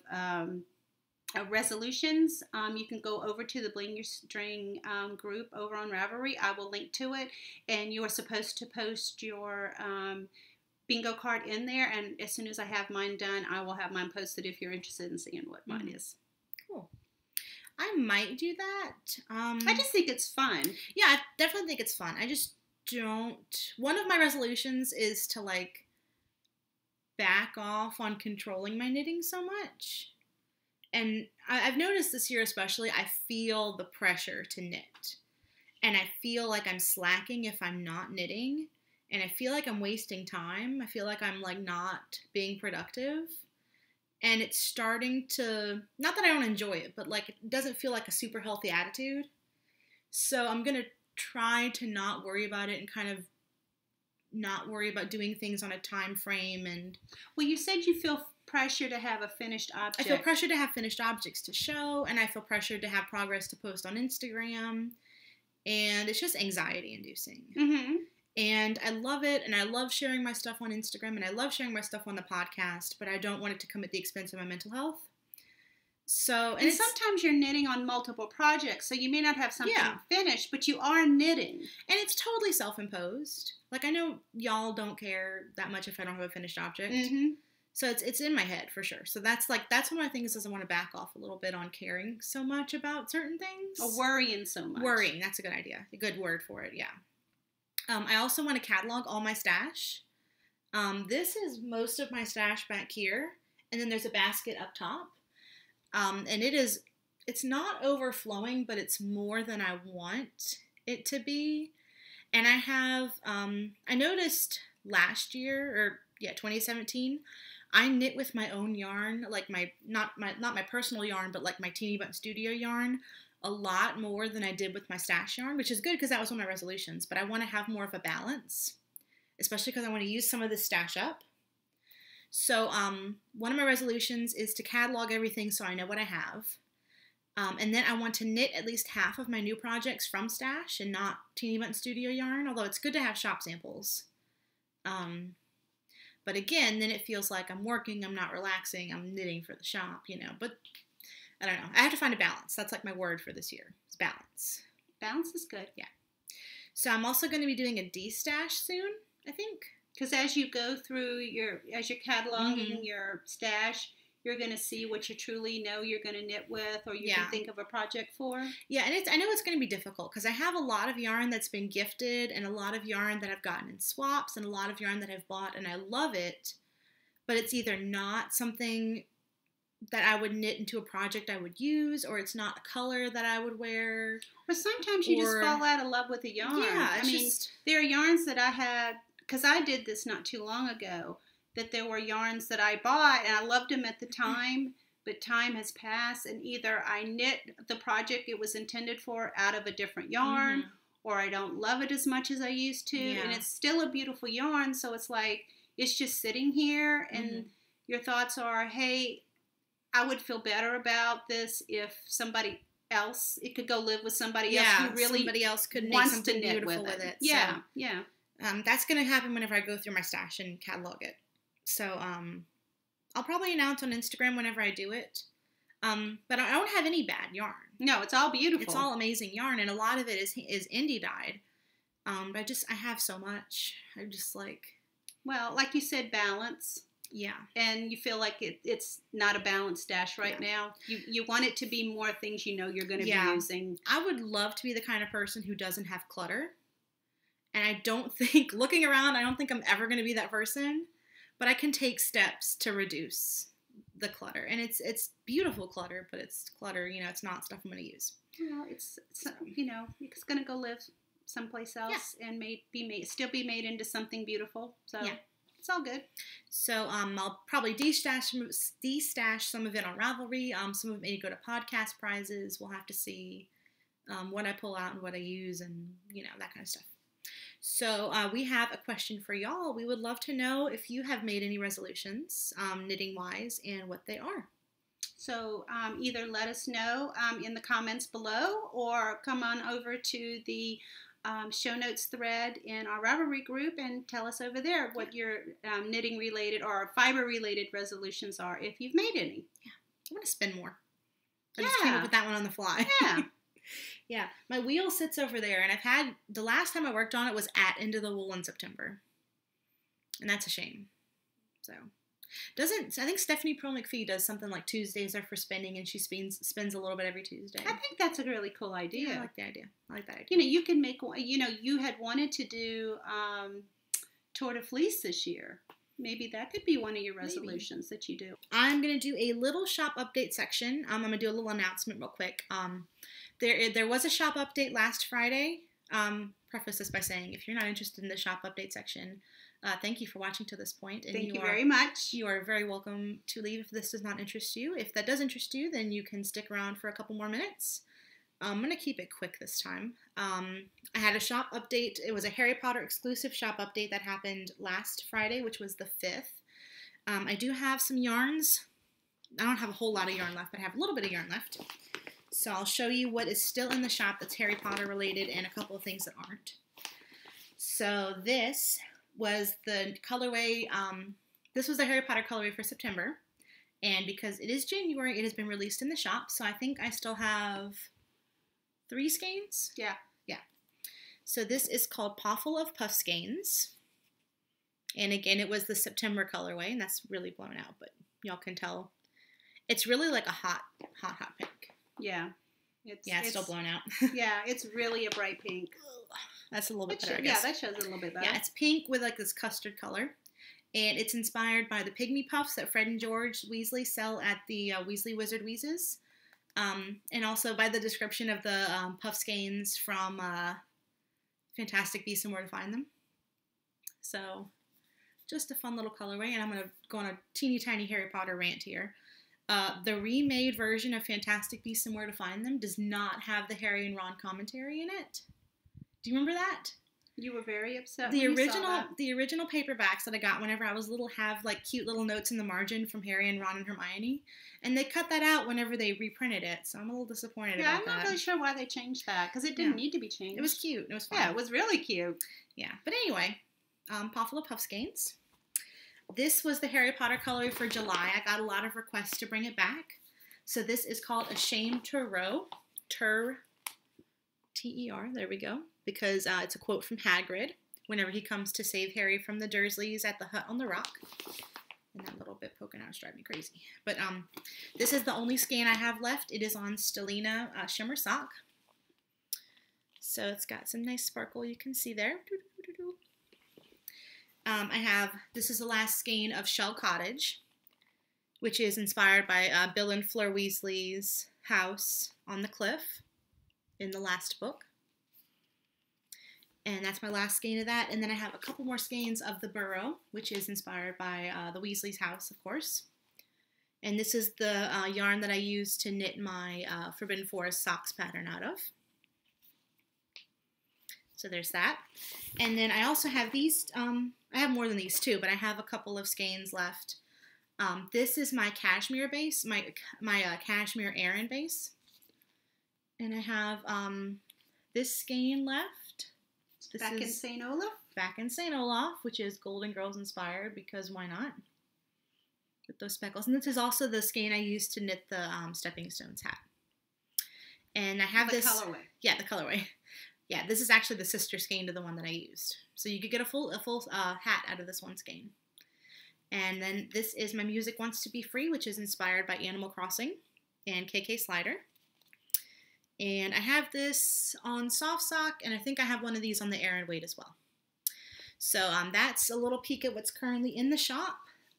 resolutions, you can go over to the Bling Your String group over on Ravelry. I will link to it, and you are supposed to post your bingo card in there, and as soon as I have mine done, I will have mine posted if you're interested in seeing what mine is. Cool. I might do that. I just think it's fun. Yeah, I definitely think it's fun. I just don't... One of my resolutions is to, like, back off on controlling my knitting so much. And I've noticed this year especially, I feel the pressure to knit. And I feel like I'm slacking if I'm not knitting. And I feel like I'm wasting time. I feel like I'm, like, not being productive. And it's starting to... Not that I don't enjoy it, but, like, it doesn't feel like a super healthy attitude. So I'm going to try to not worry about it and kind of not worry about doing things on a time frame. And well, you said you feel pressure to have a finished object. I feel pressure to have finished objects to show, and I feel pressure to have progress to post on Instagram, and it's just anxiety inducing. And I love it, and I love sharing my stuff on Instagram, and I love sharing my stuff on the podcast, but I don't want it to come at the expense of my mental health. So, and sometimes you're knitting on multiple projects, so you may not have something finished, but you are knitting. And it's totally self-imposed. Like, I know y'all don't care that much if I don't have a finished object. So it's in my head for sure. So that's one of my things is I want to back off a little bit on caring so much about certain things. Or worrying so much. Worrying, that's a good idea. A good word for it, yeah. I also want to catalog all my stash. This is most of my stash back here. And then there's a basket up top. And it's not overflowing, but it's more than I want it to be. And I have, I noticed last year, 2017, I knit with my own yarn, like not my personal yarn, but like my Teenybutton studio yarn, a lot more than I did with my stash yarn, which is good because that was one of my resolutions. But I want to have more of a balance, especially because I want to use some of this stash up. So one of my resolutions is to catalog everything so I know what I have. And then I want to knit at least half of my new projects from Stash and not Teenybutton Studio yarn, although it's good to have shop samples. But again, then it feels like I'm working, I'm not relaxing, I'm knitting for the shop, you know. But I don't know. I have to find a balance. That's like my word for this year. It's balance. Balance is good. Yeah. So I'm also going to be doing a de-stash soon, I think. Because as you go through as you're cataloging your stash, you're going to see what you truly know you're going to knit with, or you can think of a project for. Yeah, and I know it's going to be difficult because I have a lot of yarn that's been gifted and a lot of yarn that I've gotten in swaps and a lot of yarn that I've bought, and I love it, but it's either not something that I would knit into a project I would use, or it's not a color that I would wear. Or sometimes you just fall out of love with a yarn. Yeah, I mean, there are yarns that I had, because I did this not too long ago, that there were yarns that I bought, and I loved them at the time, but time has passed, and either I knit the project it was intended for out of a different yarn, or I don't love it as much as I used to, and it's still a beautiful yarn, so it's like, it's just sitting here, and your thoughts are, hey, I would feel better about this if somebody else, it could go live with somebody else who really somebody else could wants make something to knit beautiful with it. Yeah, so, yeah. That's going to happen whenever I go through my stash and catalog it. So, I'll probably announce on Instagram whenever I do it. But I don't have any bad yarn. No, it's all beautiful. It's all amazing yarn, and a lot of it is indie dyed. But I have so much. I'm just like... Well, like you said, balance. Yeah. And you feel like it's not a balanced stash right now. You want it to be more things you know you're going to be using. I would love to be the kind of person who doesn't have clutter. And I don't think, looking around, I don't think I'm ever going to be that person. But I can take steps to reduce the clutter. And it's beautiful clutter, but it's clutter, you know, it's not stuff I'm going to use. Well, it's you know, it's going to go live someplace else and still be made into something beautiful. So it's all good. So I'll probably de-stash some of it on Ravelry. Some of it may go to podcast prizes. We'll have to see what I pull out and what I use and, you know, that kind of stuff. So we have a question for y'all. We would love to know if you have made any resolutions, knitting-wise, and what they are. So either let us know in the comments below, or come on over to the show notes thread in our Ravelry group and tell us over there what your knitting-related or fiber-related resolutions are, if you've made any. Yeah, I want to spin more. I just came up with that one on the fly. Yeah. Yeah, my wheel sits over there, and the last time I worked on it was at Into the Wool in September. And that's a shame. So, I think Stephanie Pearl McPhee does something like Tuesdays are for spinning, and she spins a little bit every Tuesday. I think that's a really cool idea. Yeah, I like the idea. I like that idea. You know, you can make, you know, you had wanted to do Tour de Fleece this year. Maybe that could be one of your resolutions that you do. I'm going to do a little shop update section. I'm going to do a little announcement real quick. There was a shop update last Friday. Preface this by saying, if you're not interested in the shop update section, thank you for watching to this point. And Thank you very much. You are very welcome to leave if this does not interest you. If that does interest you, then you can stick around for a couple more minutes. I'm going to keep it quick this time. I had a shop update. It was a Harry Potter exclusive shop update that happened last Friday, which was the 5th. I do have some yarns. I don't have a whole lot of yarn left, but I have a little bit of yarn left. So I'll show you what is still in the shop that's Harry Potter related and a couple of things that aren't. So this was the colorway, this was the Harry Potter colorway for September. And because it is January, it has been released in the shop. So I think I still have 3 skeins. Yeah. Yeah. So this is called Poffle of Puff Skeins. And again, it was the September colorway, and that's really blown out, but y'all can tell. It's really like a hot pink. Yeah. It's still blown out. Yeah, it's really a bright pink. That's a little bit better, I guess. Yeah, that shows it a little bit better. Yeah, it's pink with like this custard color. And it's inspired by the Pygmy Puffs that Fred and George Weasley sell at the Weasley Wizard Wheezes. And also by the description of the puff skeins from Fantastic Beasts and Where to Find Them. So, just a fun little colorway. And I'm going to go on a teeny tiny Harry Potter rant here. The remade version of Fantastic Beasts and Where to Find Them does not have the Harry and Ron commentary in it. Do you remember that? You were very upset The when you saw that. the original paperbacks that I got whenever I was little have like cute little notes in the margin from Harry and Ron and Hermione, and they cut that out whenever they reprinted it. So I'm a little disappointed about that. Yeah, I'm not really sure why they changed that because it didn't need to be changed. It was cute. It was fun. Yeah, it was really cute. Yeah, but anyway, Puffalo Puff Skeins. This was the Harry Potter colorway for July. I got a lot of requests to bring it back. So this is called Ashamed to Row. T-E-R, there we go. Because it's a quote from Hagrid whenever he comes to save Harry from the Dursleys at the hut on the rock. And that little bit poking out is driving me crazy. But this is the only skein I have left. It is on Stellina Shimmer Sock. So it's got some nice sparkle you can see there. This is the last skein of Shell Cottage, which is inspired by Bill and Fleur Weasley's house on the cliff in the last book. And that's my last skein of that. And then I have a couple more skeins of the Burrow, which is inspired by the Weasley's house, of course. And this is the yarn that I used to knit my Forbidden Forest socks pattern out of. So there's that. And then I also have these, I have more than these too, but I have a couple of skeins left. This is my cashmere base, my cashmere Aran base. And I have this skein left. This Back in St. Olaf? Back in St. Olaf, which is Golden Girls inspired, because why not? With those speckles. And this is also the skein I used to knit the Stepping Stones hat. And I have this colorway. Yeah, the colorway. Yeah, this is actually the sister skein to the one that I used. So you could get a full hat out of this one skein. And then this is my Music Wants to Be Free, which is inspired by Animal Crossing and KK Slider. And I have this on Soft Sock, and I think I have one of these on the Aran Weight as well. So that's a little peek at what's currently in the shop.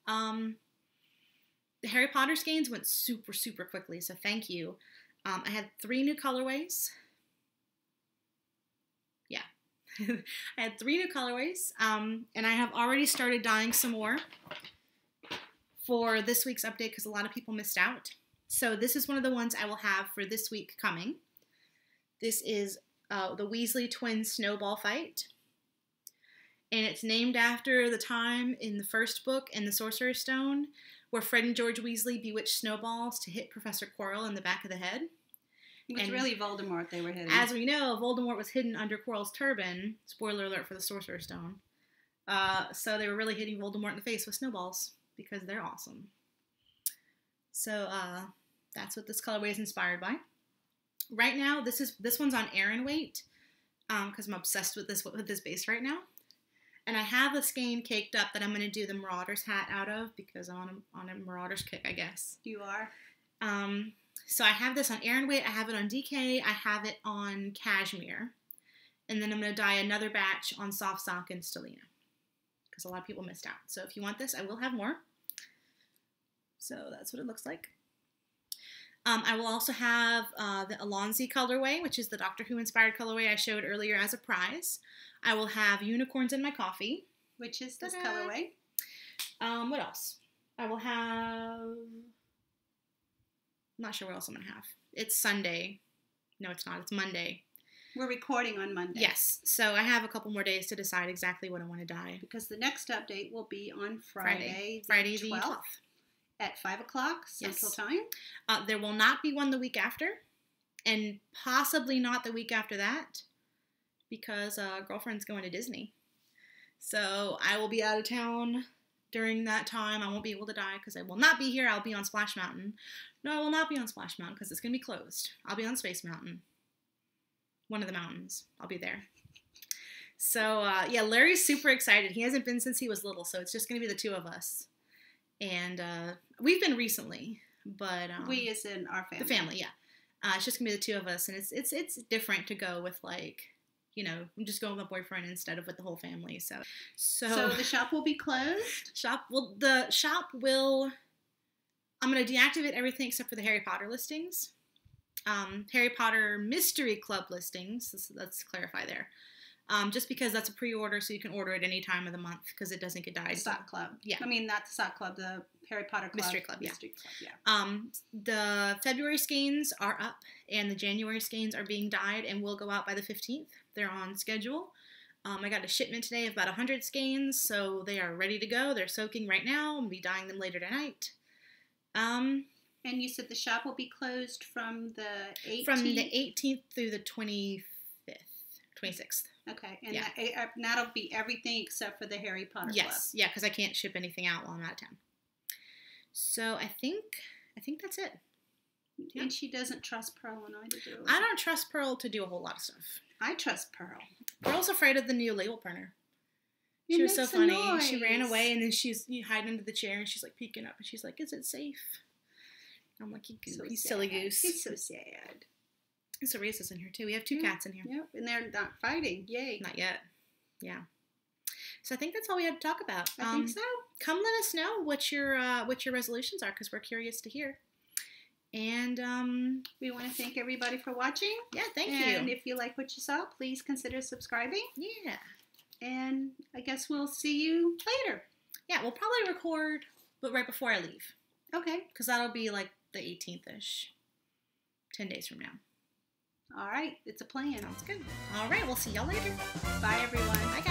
The Harry Potter skeins went super, super quickly, so thank you. I had 3 new colorways. Yeah. I had 3 new colorways, and I have already started dyeing some more for this week's update because a lot of people missed out. So this is one of the ones I will have for this week coming. This is the Weasley Twins Snowball Fight. And it's named after the time in the first book in the Sorcerer's Stone where Fred and George Weasley bewitched snowballs to hit Professor Quirrell in the back of the head. It was really Voldemort they were hitting. As we know, Voldemort was hidden under Quirrell's turban. Spoiler alert for the Sorcerer's Stone. So they were really hitting Voldemort in the face with snowballs because they're awesome. So that's what this colorway is inspired by. Right now, this one's on Aran Weight because I'm obsessed with this base right now. And I have a skein caked up that I'm going to do the Marauders hat out of because I'm on a Marauders kick, I guess. You are? So I have this on Aran Weight, I have it on DK, I have it on Cashmere. And then I'm going to dye another batch on Soft Sock and Stellina because a lot of people missed out. So if you want this, I will have more. So that's what it looks like. I will also have the Alonzi colorway, which is the Doctor Who inspired colorway I showed earlier as a prize. I will have Unicorns in My Coffee. Which is this colorway. What else? I will have... I'm not sure what else I'm going to have. It's Sunday. No, it's not. It's Monday. We're recording on Monday. Yes. So I have a couple more days to decide exactly what I want to dye. Because the next update will be on Friday the 12th. At 5 o'clock Central Time. There will not be one the week after, and possibly not the week after that, because girlfriend's going to Disney. So I will be out of town during that time. I won't be able to dye because I will not be here. I'll be on Splash Mountain. No, I will not be on Splash Mountain because it's going to be closed. I'll be on Space Mountain. One of the mountains. I'll be there. So, yeah, Larry's super excited. He hasn't been since he was little, so it's just going to be the 2 of us. And we've been recently, but we as in our family. The family, yeah. It's just gonna be the 2 of us, and it's different to go with like, you know, I'm just going with my boyfriend instead of with the whole family. So the shop will be closed. The shop will. I'm gonna deactivate everything except for the Harry Potter listings, Harry Potter Mystery Club listings. Let's clarify there. Just because that's a pre-order, so you can order it any time of the month because it doesn't get dyed. The Sock Club. Yeah. I mean, not the Sock Club, the Harry Potter Club. Mystery Club, yeah. Mystery Club, yeah. The February skeins are up, and the January skeins are being dyed and will go out by the 15th. They're on schedule. I got a shipment today of about 100 skeins, so they are ready to go. They're soaking right now. I'll be dyeing them later tonight. And you said the shop will be closed from the 18th? From the 18th through the 25th, 26th. Okay, and that'll be everything except for the Harry Potter Club. Yes, yeah, because I can't ship anything out while I'm out of town. So I think that's it. Yeah. And she doesn't trust Pearl and I to do it. I don't trust Pearl to do a whole lot of stuff. I trust Pearl. Pearl's afraid of the new label printer. She was so funny. She ran away and then she's hiding under the chair and she's like peeking up and she's like, "Is it safe?" I'm like, "He's silly goose." He's so sad. And so Reese's in here too. We have 2 cats in here. Yep, and they're not fighting. Yay. Not yet. Yeah. So I think that's all we had to talk about. I think so. Come let us know what your resolutions are because we're curious to hear. And we want to thank everybody for watching. Yeah, thank you. And if you like what you saw, please consider subscribing. Yeah. And I guess we'll see you later. Yeah, we'll probably record, but right before I leave. Okay. Because that'll be like the 18th-ish. 10 days from now. All right. It's a plan. Sounds good. All right. We'll see y'all later. Bye, everyone. Bye, guys.